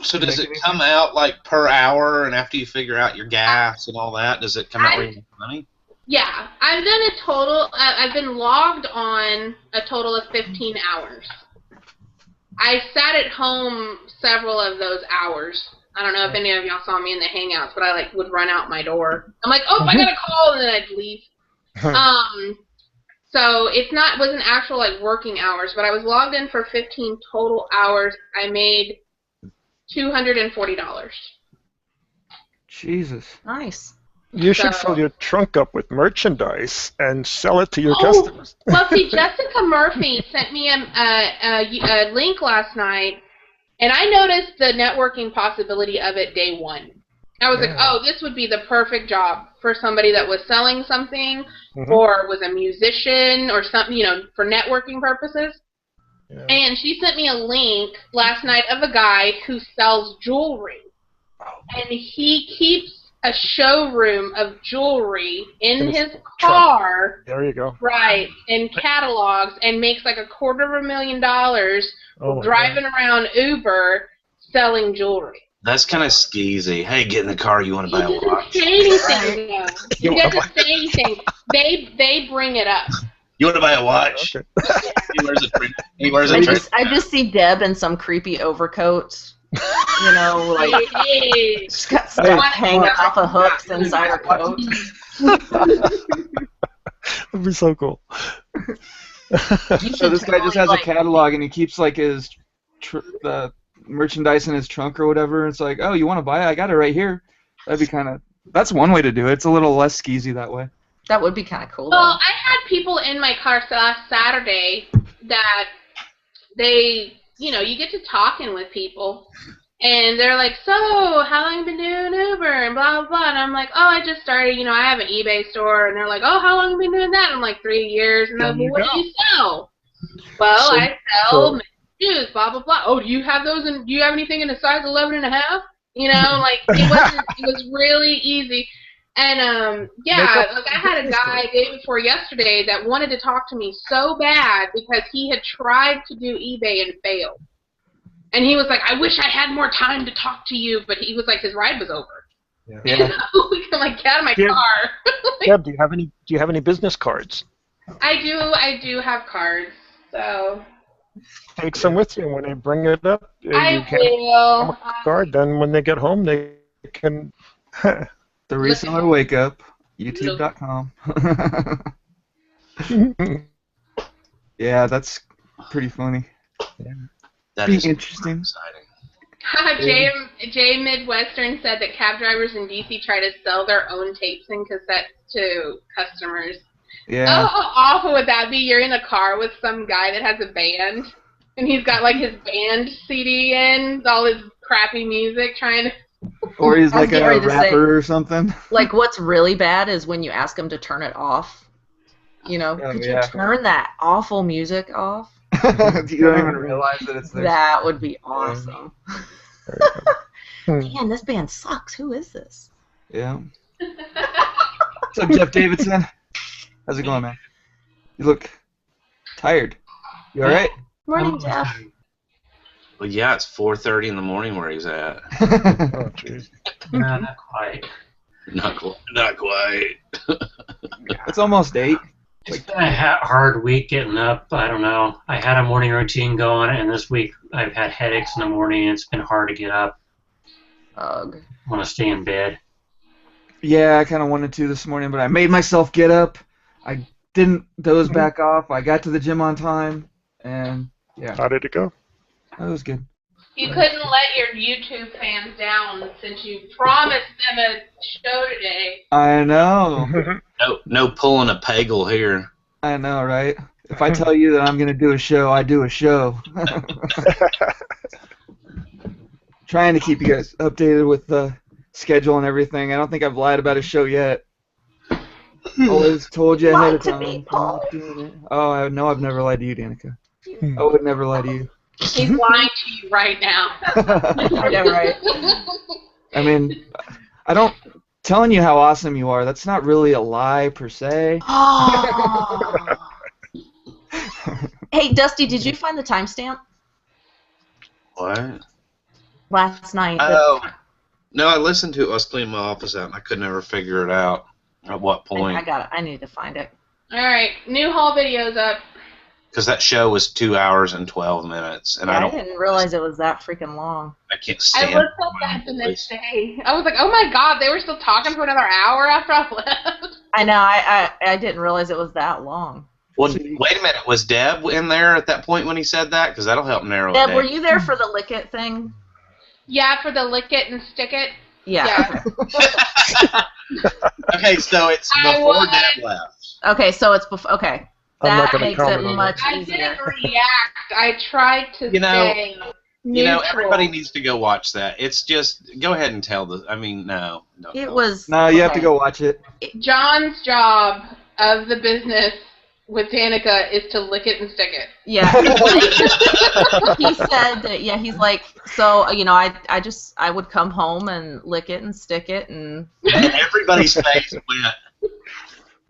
So does it come out like per hour, and after you figure out your gas and all that, does it come out with money? Yeah, I've done a total. I've been logged on a total of 15 hours. I sat at home several of those hours. I don't know if any of y'all saw me in the Hangouts, but I would run out my door. I'm like, oh, I got a call, and then I'd leave. So it wasn't actual working hours, but I was logged in for 15 total hours. I made $240. Jesus. Nice. You should fill your trunk up with merchandise and sell it to your customers. Well, see, Jessica Murphy sent me a link last night, and I noticed the networking possibility of it day one. I was like, oh, this would be the perfect job for somebody that was selling something or was a musician or something, for networking purposes. Yeah. And she sent me a link last night of a guy who sells jewelry. And he keeps a showroom of jewelry in his car. There you go. Right, in catalogs, and makes like $250,000 driving around Uber selling jewelry. That's kind of skeezy. Hey, get in the car. You want to buy a watch? He doesn't say anything, though. He doesn't say anything. They bring it up. You want to buy a watch? Okay. He wears a dress. I just see Deb in some creepy overcoat. You know, like she's got stuff hanging off of hooks inside her coat. That'd be so cool. So this guy just has a catalog, and he keeps like his the merchandise in his trunk or whatever. It's like, oh, you want to buy it? I got it right here. That'd be that's one way to do it. It's a little less skeezy that way. That would be kind of cool. Well, I had people in my car last Saturday that they, you get to talking with people, and they're like, so, how long have you been doing Uber, and blah, blah, blah, and I'm like, oh, I just started, I have an eBay store, and they're like, oh, how long have you been doing that? And I'm like, 3 years, and they're like, well, what do you sell? Well, I sell shoes, blah, blah, blah. Oh, do you have those, and do you have anything in a size 11 and a half? Like, it was really easy. And, I had a guy day before yesterday that wanted to talk to me so bad because he had tried to do eBay and failed. And he was like, I wish I had more time to talk to you, but he was like, his ride was over. Yeah. I'm like, get out of my car. Deb, do you have any business cards? I do have cards, so. Take some with you, and when they bring it up, I will. A card. Then when they get home, they can. The Reseller Wakeup, YouTube.com. Yeah, that's pretty funny. Yeah. That be is interesting. Exciting. Jay Midwestern said that cab drivers in DC try to sell their own tapes and cassettes to customers. Yeah. Oh, how awful would that be? You're in a car with some guy that has a band, and he's got like his band CD in, all his crappy music, trying to. Or he's like a rapper or something. Like, what's really bad is when you ask him to turn it off. Could you turn that awful music off? You don't even realize that it's there. That would be awesome. Man, this band sucks. Who is this? Yeah. What's up, Jeff Davidson? How's it going, man? You look tired. You all right? Morning, Jeff. Well, yeah, it's 4:30 in the morning where he's at. Oh, jeez. No, not quite. Not quite. It's almost 8. It's been a hard week getting up. I don't know. I had a morning routine going, and this week I've had headaches in the morning, and it's been hard to get up. Ugh. I want to stay in bed. Yeah, I kind of wanted to this morning, but I made myself get up. I didn't doze back off. I got to the gym on time, and yeah. How did it go? That was good. You couldn't let your YouTube fans down since you promised them a show today. I know. No pulling a peggle here. I know, right? If I tell you that I'm going to do a show, I do a show. Trying to keep you guys updated with the schedule and everything. I don't think I've lied about a show yet. Always told you ahead of time. Oh, I know I've never lied to you, Danica. I would never lie to you. He's lying to you right now. I know, right? I mean, I don't telling you how awesome you are. That's not really a lie per se. Oh. Hey, Dusty, did you find the timestamp What? last night? Oh. No, I listened to it. I was cleaning my office out, and I could never figure it out at what point. I got it. I need to find it. All right, new haul video's up. Because that show was 2 hours and 12 minutes, and I didn't realize it was that freaking long. I can't stand. I looked at that the next day. I was like, oh my god, they were still talking for another hour after I left. I know. I didn't realize it was that long. Well, wait a minute. Was Deb in there at that point when he said that? Because that'll help narrow it Deb, down. were you there for the lick it thing? Yeah, for the lick it and stick it. Yeah. Okay, so it's before Deb left. Okay, so it's before. Okay. That makes it much I easier. didn't react. I tried to stay neutral. Everybody needs to go watch that. It's just, go ahead and tell the, no. It was. No, you have to go watch it. John's job of the business with Danica is to lick it and stick it. Yeah, he said that. Yeah, he's like, so you know, I would come home and lick it and stick it, and everybody's face went,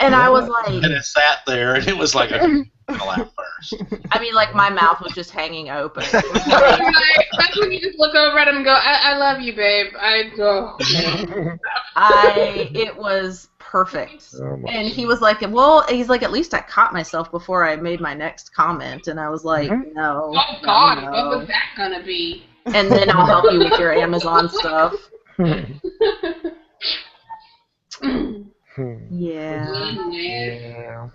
and I was like, and it sat there, and it was like, okay, I'm gonna laugh first. I mean, like my mouth was just hanging open. That's when you just look over at him and go, I love you, babe. It was perfect. And he was like, well, he's like, at least I caught myself before I made my next comment. And I was like, no. Oh, God, no. what was that going to be? And then I'll help you with your Amazon stuff. Yeah.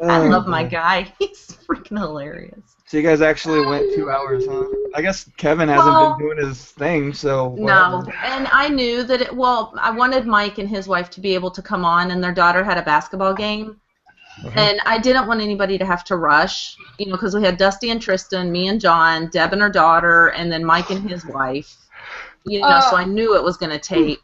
I love my guy. He's freaking hilarious. So you guys actually went 2 hours, huh? I guess Kevin hasn't been doing his thing, so... No, and I knew that I wanted Mike and his wife to be able to come on, and their daughter had a basketball game. And I didn't want anybody to have to rush, you know, because we had Dusty and Tristan, me and John, Deb and her daughter, and then Mike and his wife. You know, so I knew it was going to take,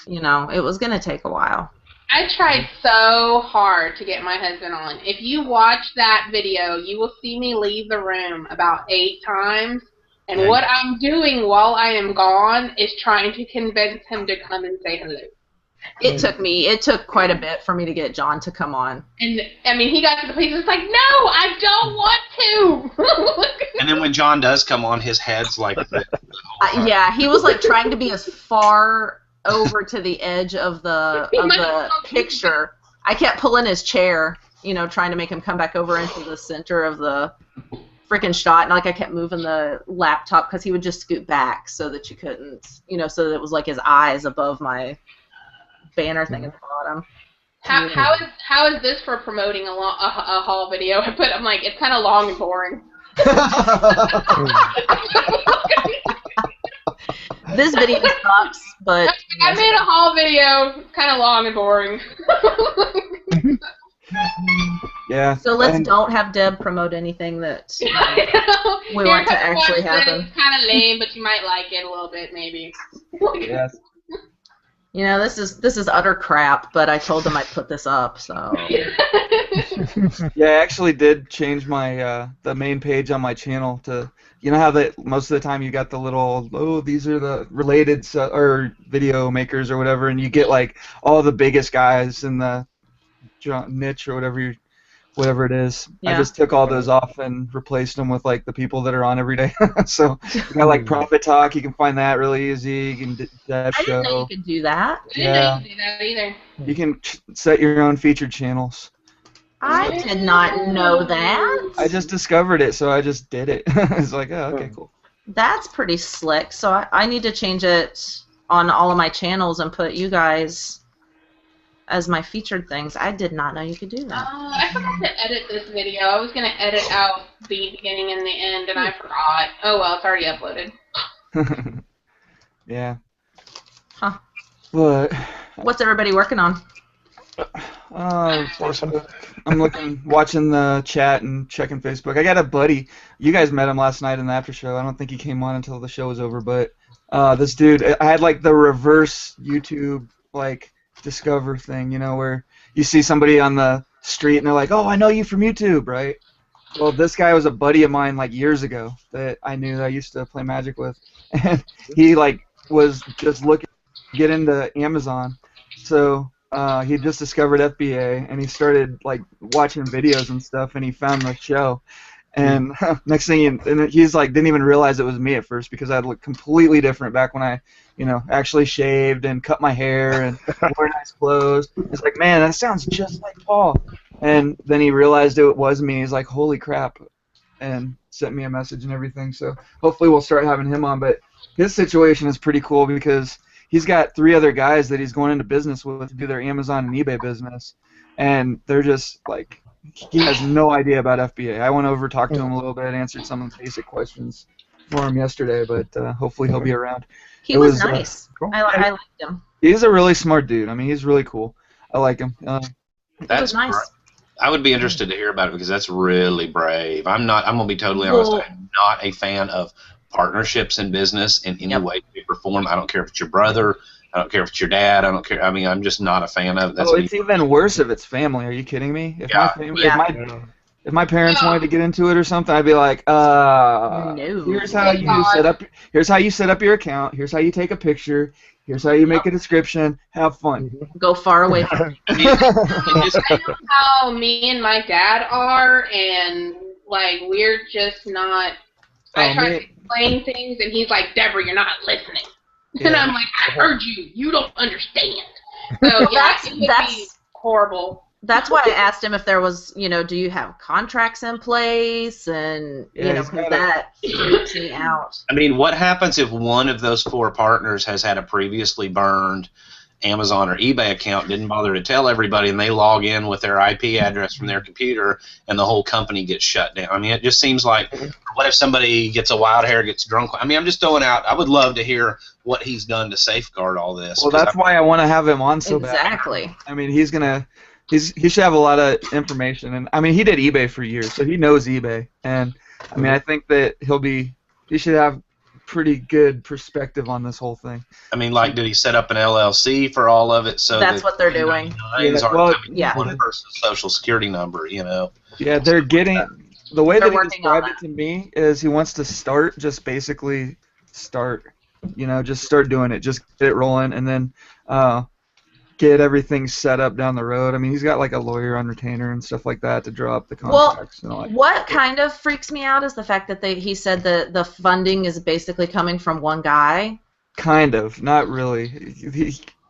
you know, it was going to take a while. I tried so hard to get my husband on. If you watch that video, you will see me leave the room about 8 times. And what I'm doing while I am gone is trying to convince him to come and say hello. It took quite a bit for me to get John to come on. And, I mean, he got to the place, it's like, no, I don't want to. And then when John does come on, his head's like... yeah, he was like trying to be as far over to the edge of the picture. I kept pulling his chair, you know, trying to make him come back over into the center of the freaking shot, and like I kept moving the laptop because he would just scoot back so that you couldn't, you know, so that it was like his eyes above my banner thing at the bottom. How is this for promoting a haul video? I'm like, it's kind of long and boring. This video sucks, but... I made a haul video. It's kind of long and boring. Yeah. So don't have Deb promote anything that we want to actually happen. It's kind of lame, but you might like it a little bit, maybe. Yes. You know, this is utter crap, but I told them I'd put this up, so... Yeah, I actually did change my the main page on my channel to, you know how that most of the time you got the little, oh, these are the related or video makers or whatever, and you get like all the biggest guys in the niche or whatever it is. Yeah. I just took all those off and replaced them with like the people that are on every day. So you got like Profit Talk, you can find that really easy. You can Dev Show. I didn't know you could do that. I didn't know you could do that either. You can set your own featured channels. I did not know that. I just discovered it, so I just did it. It's like, oh, okay, cool. That's pretty slick. So I need to change it on all of my channels and put you guys as my featured things. I did not know you could do that. I forgot to edit this video. I was going to edit out the beginning and the end, and I forgot. Oh, well, it's already uploaded. Yeah. Huh. But what's everybody working on? I'm watching the chat and checking Facebook. I got a buddy. You guys met him last night in the after show. I don't think he came on until the show was over, but this dude, I had like the reverse YouTube like discover thing, you know, where you see somebody on the street and they're like, oh, I know you from YouTube, right? Well, this guy was a buddy of mine like years ago that I knew that I used to play Magic with, and he like was just looking to get into Amazon, so he just discovered FBA and he started like watching videos and stuff, and he found the show, and next thing he's like didn't even realize it was me at first because I looked completely different back when I, you know, actually shaved and cut my hair and wore nice clothes. It's like, man, that sounds just like Paul. And then he realized it was me. He's like, holy crap, and sent me a message and everything. So hopefully we'll start having him on. But his situation is pretty cool because he's got 3 other guys that he's going into business with to do their Amazon and eBay business, and they're just like, he has no idea about FBA. I went over, talked to him a little bit, answered some of the basic questions for him yesterday, but hopefully he'll be around. He was nice. Cool. I liked him. He's a really smart dude. I mean, he's really cool. I like him. That's nice. I would be interested to hear about it because that's really brave. I'm gonna be totally honest. I'm not a fan of partnerships in business in any way, shape, or form. I don't care if it's your brother, I don't care if it's your dad. I don't care. I mean, I'm just not a fan of it. That's Oh, me. it's even worse if it's family. Are you kidding me? If Yeah. if my parents wanted to get into it or something, I'd be like, No. here's how you set up. Here's how you set up your account. Here's how you take a picture. Here's how you make a description. Have fun. Go far away from I know how me and my dad are, and like we're just not. I try to explain things, and he's like, "Deborah, you're not listening." Yeah. And I'm like, "I heard you. You don't understand." So yeah, it would be horrible. That's why I asked him if there was, do you have contracts in place, and because that freaks me out. I mean, what happens if one of those 4 partners has had a previously burned Amazon or eBay account, didn't bother to tell everybody, and they log in with their IP address from their computer, and the whole company gets shut down? I mean, it just seems like, what if somebody gets a wild hair, gets drunk? I mean, I'm just throwing out, I would love to hear what he's done to safeguard all this. Well, that's why I want to have him on so bad. Exactly. I mean, he should have a lot of information, and I mean, he did eBay for years, so he knows eBay, and I mean, I think that he should have pretty good perspective on this whole thing. I mean, like, did he set up an LLC for all of it? So that's what they're doing. One person's social security number, Yeah, they're getting the way that he described it to me is he wants to start, just basically start, just start doing it, just get it rolling, and then get everything set up down the road. I mean, he's got like a lawyer on retainer and stuff like that to draw up the contracts. Well, what kind of freaks me out is the fact that he said that the funding is basically coming from one guy. Kind of, not really.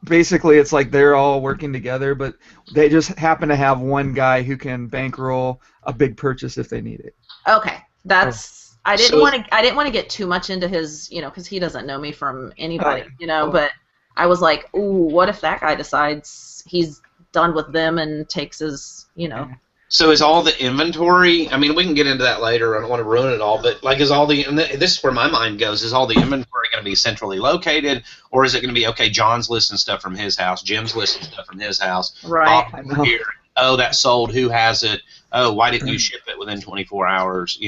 Basically, it's like they're all working together, but they just happen to have one guy who can bankroll a big purchase if they need it. Okay, that's. I didn't want to get too much into his, because he doesn't know me from anybody, but. I was like, ooh, what if that guy decides he's done with them and takes his, So is all the inventory, I mean, we can get into that later, I don't want to ruin it all, but like this is where my mind goes, is all the inventory going to be centrally located, or is it going to be, okay, John's listing stuff from his house, Jim's listing stuff from his house, right? Here. Oh, that sold, who has it? Oh, why didn't you ship it within 24 hours,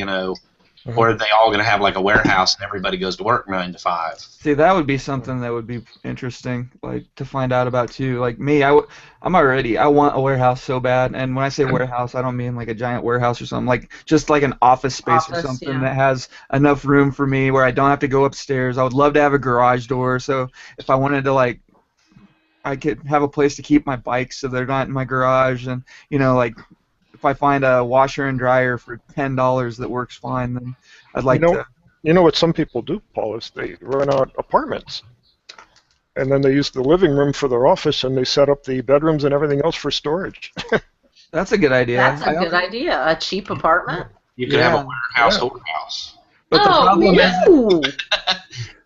Or are they all going to have like a warehouse and everybody goes to work 9 to 5? See, that would be something that would be interesting, like to find out about too. Like me, I want a warehouse so bad. And when I say warehouse, I don't mean like a giant warehouse or something. Like just like an office space or something that has enough room for me where I don't have to go upstairs. I would love to have a garage door, so if I wanted to I could have a place to keep my bikes so they're not in my garage, and if I find a washer and dryer for $10 that works fine, then I'd like to. You know what some people do, Paul, is they rent out apartments, and then they use the living room for their office, and they set up the bedrooms and everything else for storage. That's a good idea. That's a good idea. A cheap apartment. You could have a warehouse or house. But the problem is,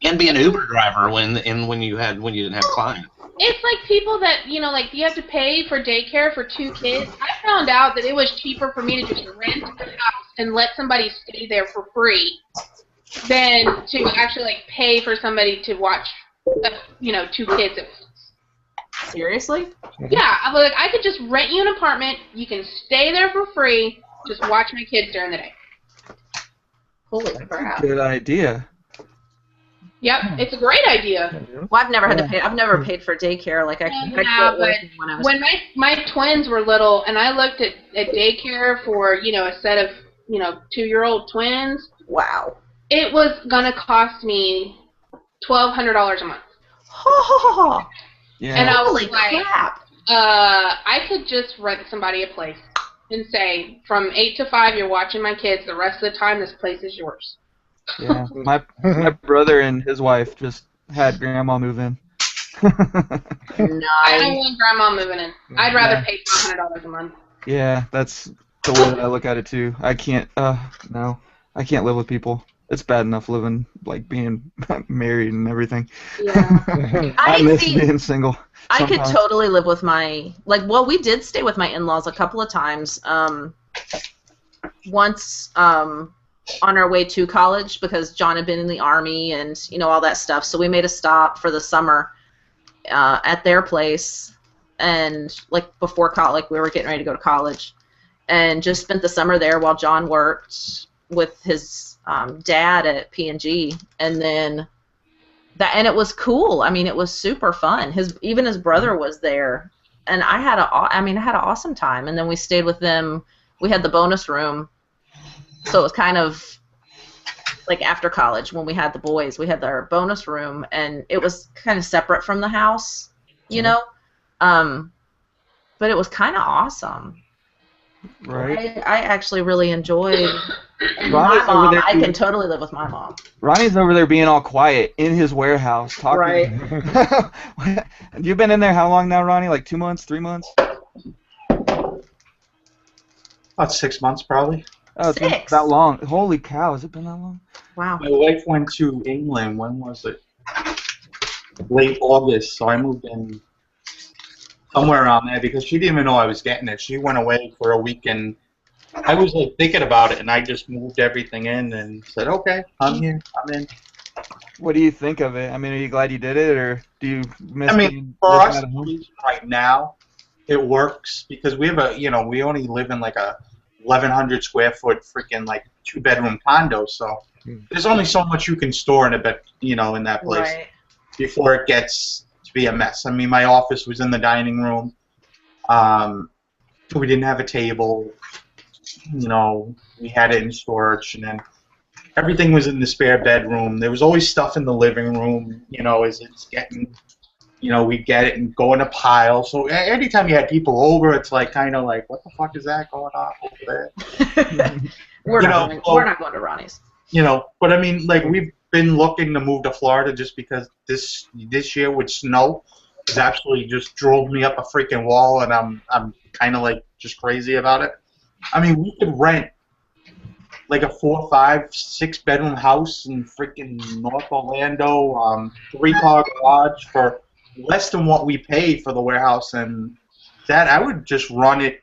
and be an Uber driver when you didn't have clients. It's like people that, you have to pay for daycare for 2 kids. I found out that it was cheaper for me to just rent a house and let somebody stay there for free than to actually, pay for somebody to watch, 2 kids. Seriously? Yeah, I could just rent you an apartment. You can stay there for free. Just watch my kids during the day. Holy crap. Good idea. Yep, it's a great idea. Well, I've never had to pay. I've never paid for daycare. But when my twins were little, and I looked at daycare for a set of 2-year-old twins. Wow. It was gonna cost me $1,200 a month. Yeah. And I was Holy like, crap. I could just rent somebody a place and say, from 8 to 5, you're watching my kids. The rest of the time, this place is yours. Yeah, my brother and his wife just had grandma move in. Nice. I don't want grandma moving in. I'd rather pay $500 a month. Yeah, that's the way that I look at it too. I can't. No, I can't live with people. It's bad enough living, being married and everything. Yeah. I miss being single. I could totally live with my we did stay with my in-laws a couple of times. Once on our way to college because John had been in the Army and all that stuff, so we made a stop for the summer at their place, and before college, we were getting ready to go to college, and just spent the summer there while John worked with his dad at P&G, and then and it was cool. I mean, it was super fun. Even his brother was there, and I had an awesome time. And then we stayed with them. We had the bonus room, so it was kind of like after college when we had the boys. We had our bonus room, and it was kind of separate from the house, you know. But it was kind of awesome. Right. I actually really enjoyed my Ronnie's over mom. there I being, can totally live with my mom. Ronnie's over there being all quiet in his warehouse talking. Right. You've been in there how long now, Ronnie? Like 2 months, 3 months? About 6 months, probably. Oh, it's been 6. that long. Holy cow, has it been that long? Wow. My wife went to England. When was it? Late August. So I moved in somewhere around there because she didn't even know I was getting it. She went away for a week, and I was like thinking about it, and I just moved everything in and said, "Okay, I'm here. I'm in." What do you think of it? I mean, are you glad you did it, or do you miss I mean, being for living us at home? right now, it works because we have we only live in like a 1,100 square foot freaking like 2-bedroom condo. So there's only so much you can store in a bed, in that place before it gets to be a mess. I mean, my office was in the dining room. We didn't have a table. We had it in storage, and then everything was in the spare bedroom. There was always stuff in the living room, as it's getting, we'd get it and go in a pile. So anytime you had people over, it's like kind of like, what the fuck is that going on over there? We're not going to Ronnie's. But I mean, like, we've been looking to move to Florida just because this year with snow has absolutely just drove me up a freaking wall, and I'm kind of like just crazy about it. I mean, we could rent like a 4, 5, 6-bedroom house in freaking North Orlando, 3-car garage for less than what we pay for the warehouse, and that I would just run it,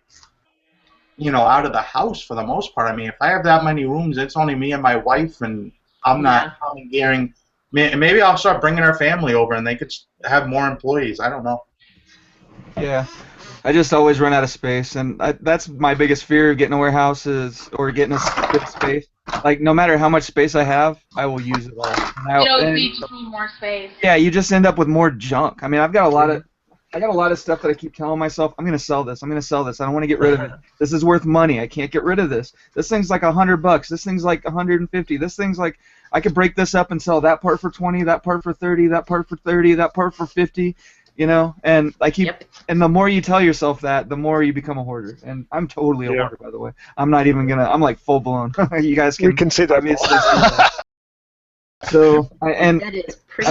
out of the house for the most part. I mean, if I have that many rooms, it's only me and my wife, and I'm not commandeering. Maybe I'll start bringing our family over, and they could have more employees. I don't know. Yeah. I just always run out of space, and that's my biggest fear of getting a warehouse or getting a good space. Like, no matter how much space I have, I will use it all. You just need more space. Yeah, you just end up with more junk. I mean, I got a lot of stuff that I keep telling myself, I'm gonna sell this. I'm gonna sell this. I don't want to get rid of it. This is worth money. I can't get rid of this. This thing's like $100. This thing's like 150. This thing's like, I could break this up and sell that part for 20, that part for 30, that part for 30, that part for 50. And I keep, and the more you tell yourself that, the more you become a hoarder. And I'm totally a hoarder, by the way. I'm not even gonna. I'm like full blown. You guys can. We can see that. Obviously see that. So, I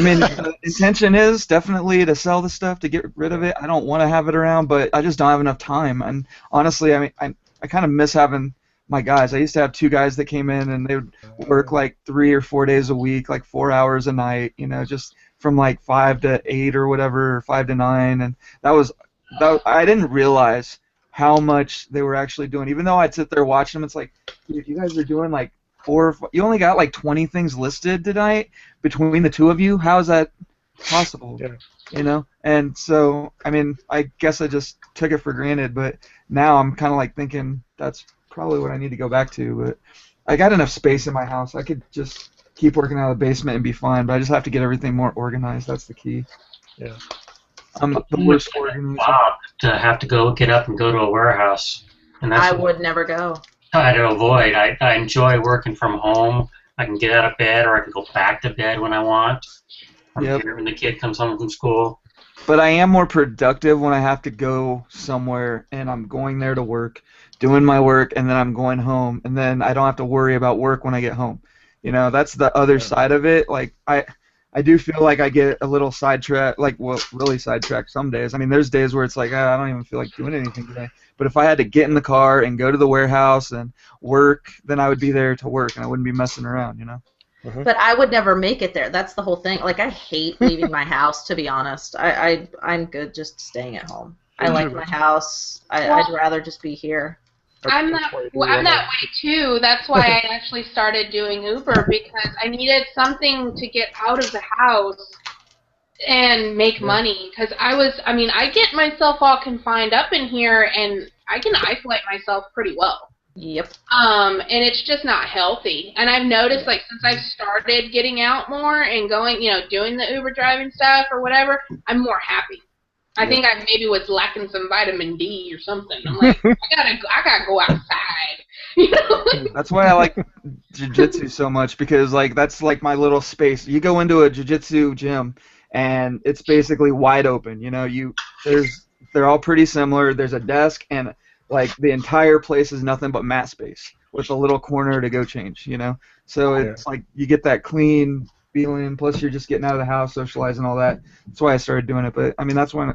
mean, the intention is definitely to sell the stuff, to get rid of it. I don't want to have it around, but I just don't have enough time. And honestly, I mean, I kind of miss having my guys. I used to have 2 guys that came in, and they would work like 3 or 4 days a week, like 4 hours a night. Just from like 5 to 8 or whatever, or 5 to 9, and that I didn't realize how much they were actually doing. Even though I'd sit there watching them, it's like, dude, you guys are doing like 4 or 5, you only got like 20 things listed tonight between the 2 of you. How is that possible? And so, I mean, I guess I just took it for granted, but now I'm kind of like thinking that's probably what I need to go back to. But I got enough space in my house. I could just keep working out of the basement and be fine, but I just have to get everything more organized. That's the key. Yeah. I'm the worst organizer. To have to get up and go to a warehouse. And that's I would never go. Try to avoid. I enjoy working from home. I can get out of bed, or I can go back to bed when I want. When the kid comes home from school. But I am more productive when I have to go somewhere and I'm going there to work, doing my work, and then I'm going home, and then I don't have to worry about work when I get home. That's the other side of it. Like, I do feel like I get a little sidetracked, really sidetracked some days. I mean, there's days where it's like, I don't even feel like doing anything today. But if I had to get in the car and go to the warehouse and work, then I would be there to work, and I wouldn't be messing around, But I would never make it there. That's the whole thing. Like, I hate leaving my house, to be honest. I'm good just staying at home. I like my house. I'd rather just be here. I'm that way too. That's why I actually started doing Uber, because I needed something to get out of the house and make money. Because I get myself all confined up in here, and I can isolate myself pretty well. Yep. And it's just not healthy. And I've noticed, like, since I've started getting out more and going, doing the Uber driving stuff or whatever, I'm more happy. I think I maybe was lacking some vitamin D or something. I'm like, I gotta go outside. That's why I like jiu-jitsu so much, because like that's like my little space. You go into a jiu-jitsu gym and it's basically wide open. They're all pretty similar. There's a desk and like the entire place is nothing but mat space with a little corner to go change. So it's like you get that clean feeling. Plus you're just getting out of the house, socializing, all that. That's why I started doing it. But I mean that's why I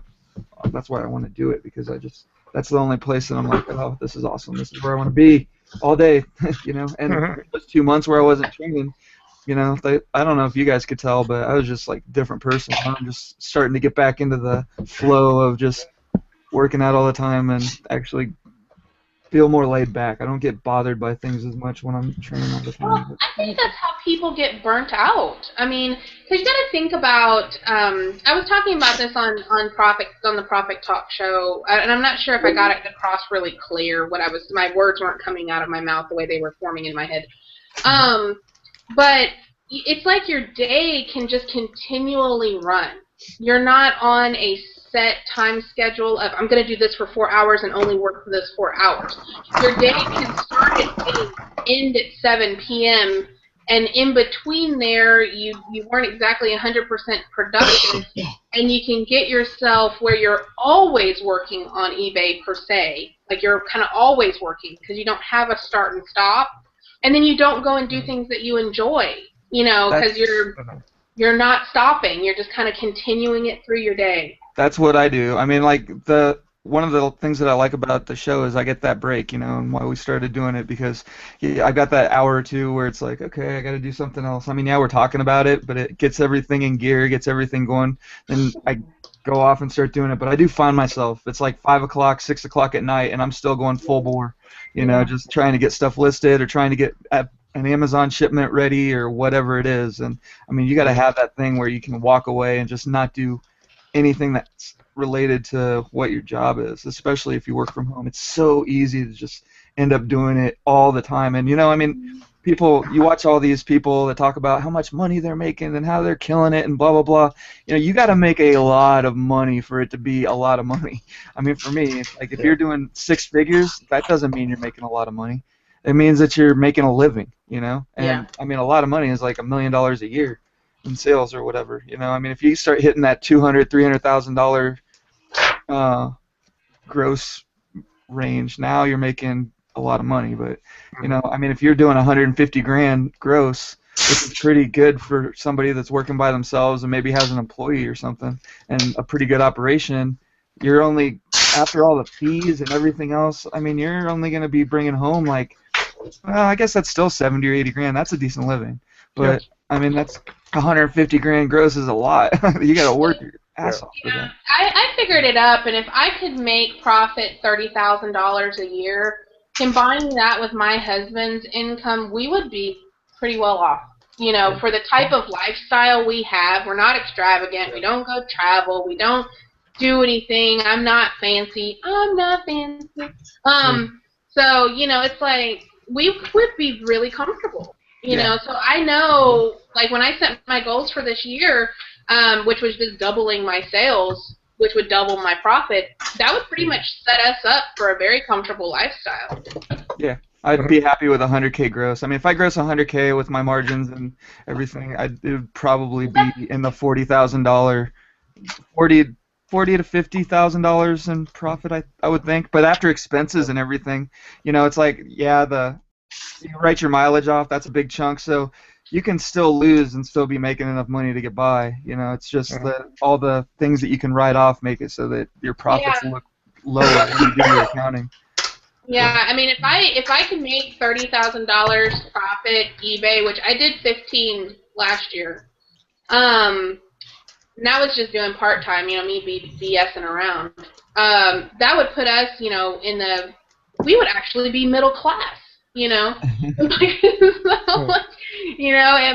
want to do it, because that's the only place that I'm like, oh, this is awesome. This is where I want to be all day, And those 2 months where I wasn't training, I don't know if you guys could tell, but I was just like a different person. I'm just starting to get back into the flow of just working out all the time and actually feel more laid back. I don't get bothered by things as much when I'm training all the time. Well, I think that's how people get burnt out. I mean, because you got to think about. I was talking about this on the Profit Talk show, and I'm not sure if I got it across really clear. My words weren't coming out of my mouth the way they were forming in my head. But it's like your day can just continually run. You're not on a set time schedule of I'm going to do this for 4 hours and only work for those 4 hours. Your day can start at 8, end at 7 p.m., and in between there, you weren't exactly 100% productive, and you can get yourself where you're always working on eBay per se. Like you're kind of always working because you don't have a start and stop, and then you don't go and do things that you enjoy, because you're not stopping. You're just kind of continuing it through your day. That's what I do. I mean, like one of the things that I like about the show is I get that break, and why we started doing it, because I got that hour or two where it's like, okay, I got to do something else. I mean, yeah, we're talking about it, but it gets everything in gear, gets everything going, then I go off and start doing it. But I do find myself, it's like 5 o'clock, 6 o'clock at night, and I'm still going full bore, just trying to get stuff listed or trying to get an Amazon shipment ready or whatever it is. And I mean, you got to have that thing where you can walk away and just not do anything that's related to what your job is, especially if you work from home. It's so easy to just end up doing it all the time. And I mean, you watch all these people that talk about how much money they're making and how they're killing it and blah blah blah. You got to make a lot of money for it to be a lot of money. I mean, for me, like if you're doing 6 figures, that doesn't mean you're making a lot of money. It means that you're making a living, And I mean, a lot of money is like $1 million a year in sales or whatever. I mean, if you start hitting that $200,000-$300,000 gross range, now you're making a lot of money. But I mean, if you're doing 150 grand gross, which is pretty good for somebody that's working by themselves and maybe has an employee or something and a pretty good operation, you're only, after all the fees and everything else, I mean, you're only going to be bringing home like, well, I guess that's still 70 or 80 grand. That's a decent living. But I mean, that's 150 grand gross is a lot. You got to work your ass off for that. I figured it up, and if I could make profit $30,000 a year, combining that with my husband's income, we would be pretty well off. For the type of lifestyle we have, we're not extravagant. We don't go travel. We don't do anything. I'm not fancy. So, it's like we would be really comfortable. So I know, like when I set my goals for this year, which was just doubling my sales, which would double my profit, that would pretty much set us up for a very comfortable lifestyle. Yeah, I'd be happy with 100K gross. I mean, if I gross 100K with my margins and everything, it would probably be in the $40,000, $40,000 to $50,000 in profit, I would think. But after expenses and everything, it's like, you write your mileage off, that's a big chunk, so you can still lose and still be making enough money to get by. It's just that all the things that you can write off make it so that your profits look lower when you do your accounting. Yeah, I mean, if I can make $30,000 profit eBay, which I did 15 last year, and I was just doing part-time, me BSing around, that would put us, we would actually be middle class. I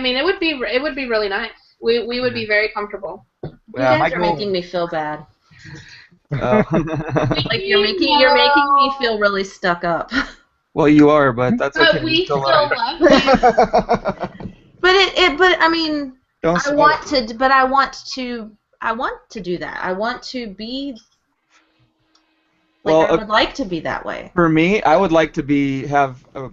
mean, it would be really nice. We would be very comfortable. You guys are making me feel bad. Like you're making me feel really stuck up. Well, you are, but that's okay. But we still love love you. But I mean, Don't I want to, but I want to do that. I want to be I would like to be that way. For me, I would like to have a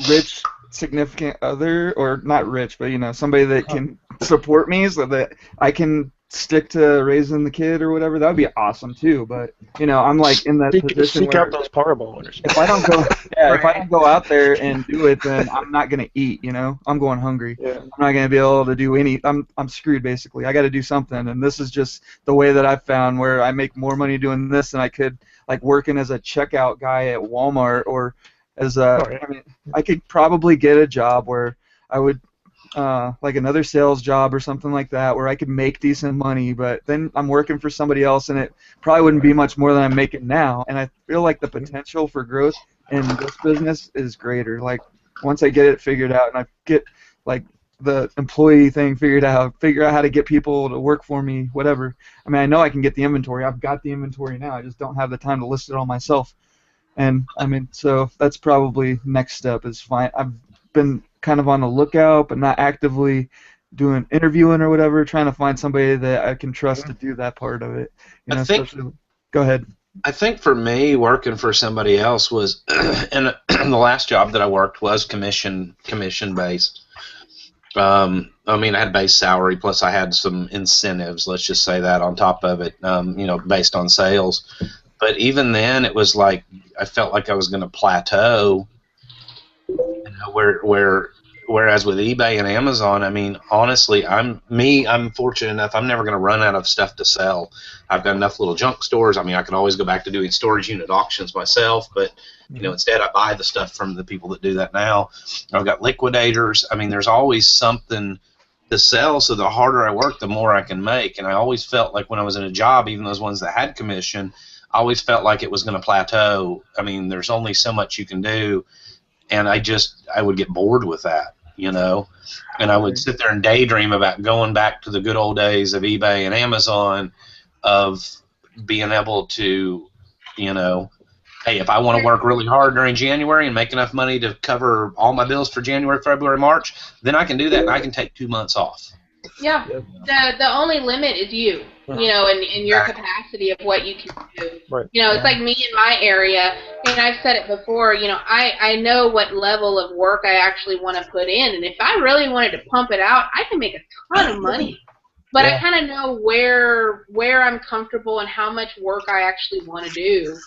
rich significant other, or not rich, but somebody that can support me so that I can stick to raising the kid or whatever. That would be awesome too. But I'm like in that position seek where out those parable owners. if I don't go, if I don't go out there and do it, then I'm not gonna eat. I'm going hungry. Yeah. I'm not gonna be able to do any. I'm screwed basically. I got to do something, and this is just the way that I've found where I make more money doing this than I could like working as a checkout guy at Walmart or as a. I mean, I could probably get a job where I would. Like another sales job or something like that where I could make decent money, but then I'm working for somebody else and it probably wouldn't be much more than I'm making now, and I feel like the potential for growth in this business is greater. Like once I get it figured out and I get like the employee thing figured out, figure out how to get people to work for me, whatever. I mean, I know I can get the inventory. I've got the inventory now. I just don't have the time to list it all myself. And I mean, so that's probably next step is fine. I've been kind of on the lookout, but not actively doing interviewing or whatever, trying to find somebody that I can trust to do that part of it. I think, go ahead. I think for me, working for somebody else was, and the last job that I worked was commission based. I mean, I had base salary plus I had some incentives. Let's just say that on top of it, based on sales. But even then, it was like I felt like I was going to plateau. Whereas with eBay and Amazon, I mean, honestly, I'm fortunate enough. I'm never going to run out of stuff to sell. I've got enough little junk stores. I mean, I can always go back to doing storage unit auctions myself, but instead I buy the stuff from the people that do that now. I've got liquidators. I mean, there's always something to sell. So the harder I work, the more I can make. And I always felt like when I was in a job, even those ones that had commission, I always felt like it was going to plateau. I mean, there's only so much you can do. And I would get bored with that, and I would sit there and daydream about going back to the good old days of eBay and Amazon, of being able to, hey, if I want to work really hard during January and make enough money to cover all my bills for January, February, March, then I can do that and I can take 2 months off. Yeah, the only limit is you, and your capacity of what you can do. Right. It's like me in my area, and I've said it before, I know what level of work I actually want to put in, and if I really wanted to pump it out, I can make a ton of money. But I kind of know where I'm comfortable and how much work I actually want to do,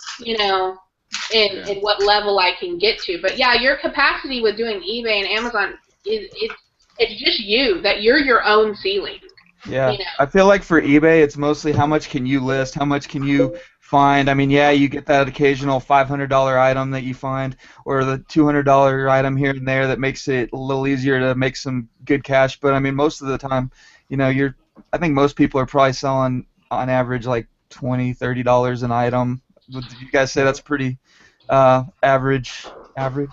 and what level I can get to. But yeah, your capacity with doing eBay and Amazon it's just you, that you're your own ceiling. Yeah, I feel like for eBay, it's mostly how much can you list, how much can you find. I mean, yeah, you get that occasional $500 item that you find, or the $200 item here and there that makes it a little easier to make some good cash. But I mean, most of the time, I think most people are probably selling on average like $20, $30 an item. Would you guys say that's pretty average? But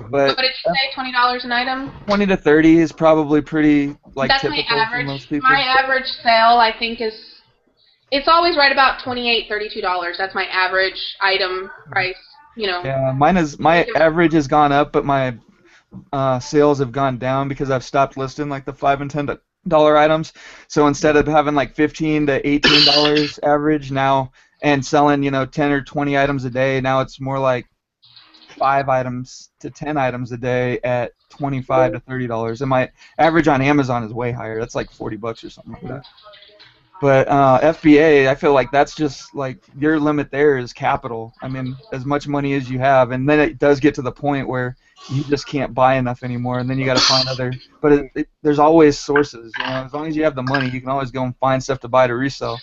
what did you say, $20 an item? 20 to 30 is probably pretty that's typical my average. for most people. My average sale, I think, it's always right about $28, $32. That's my average item price. Yeah, my average has gone up, but my sales have gone down because I've stopped listing like the $5 and $10 items. So instead of having like $15 to $18 average now and selling 10 or 20 items a day, now it's more like 5 items to 10 items a day at $25 to $30, and my average on Amazon is way higher. That's like $40 or something like that. But FBA, I feel like that's just like your limit there is capital. I mean, as much money as you have, and then it does get to the point where you just can't buy enough anymore, and then you got to find other. But there's always sources. As long as you have the money, you can always go and find stuff to buy to resell.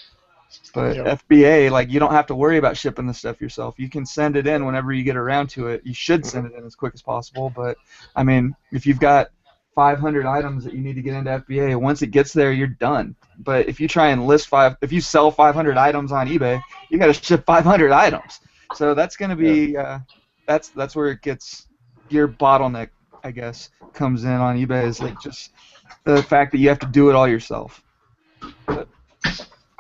But FBA, like, you don't have to worry about shipping the stuff yourself. You can send it in whenever you get around to it. You should send it in as quick as possible. But I mean, if you've got 500 items that you need to get into FBA, once it gets there, you're done. But if you try and if you sell 500 items on eBay, you got to ship 500 items. So that's going to be that's where it gets your bottleneck, I guess, comes in on eBay, is like just the fact that you have to do it all yourself. But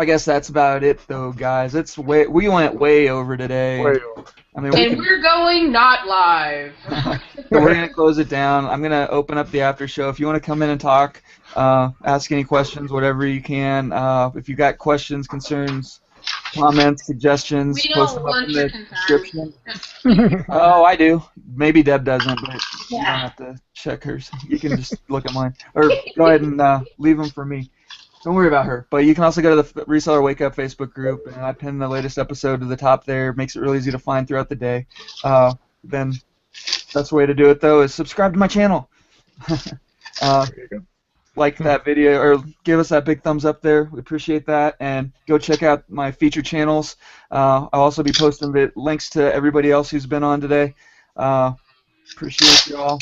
I guess that's about it, though, guys. We went way over today. Way over. I mean, And we're going not live. so we're gonna close it down. I'm gonna open up the after show. If you want to come in and talk, ask any questions, whatever you can. If you got questions, concerns, comments, suggestions, We post don't them up want in your the concerns. description. Oh, I do. Maybe Deb doesn't, but you don't Yeah. have to check hers. You can just look at mine, or go ahead and leave them for me. Don't worry about her. But you can also go to the Reseller Wake Up Facebook group, and I pin the latest episode to the top there. Makes it really easy to find throughout the day. Then best way to do it, though, is subscribe to my channel. Like that video, or give us that big thumbs up there. We appreciate that. And go check out my featured channels. I'll also be posting the links to everybody else who's been on today. Appreciate you all.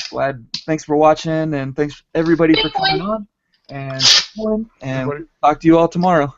Thanks for watching, and thanks everybody for coming on. And talk to you all tomorrow.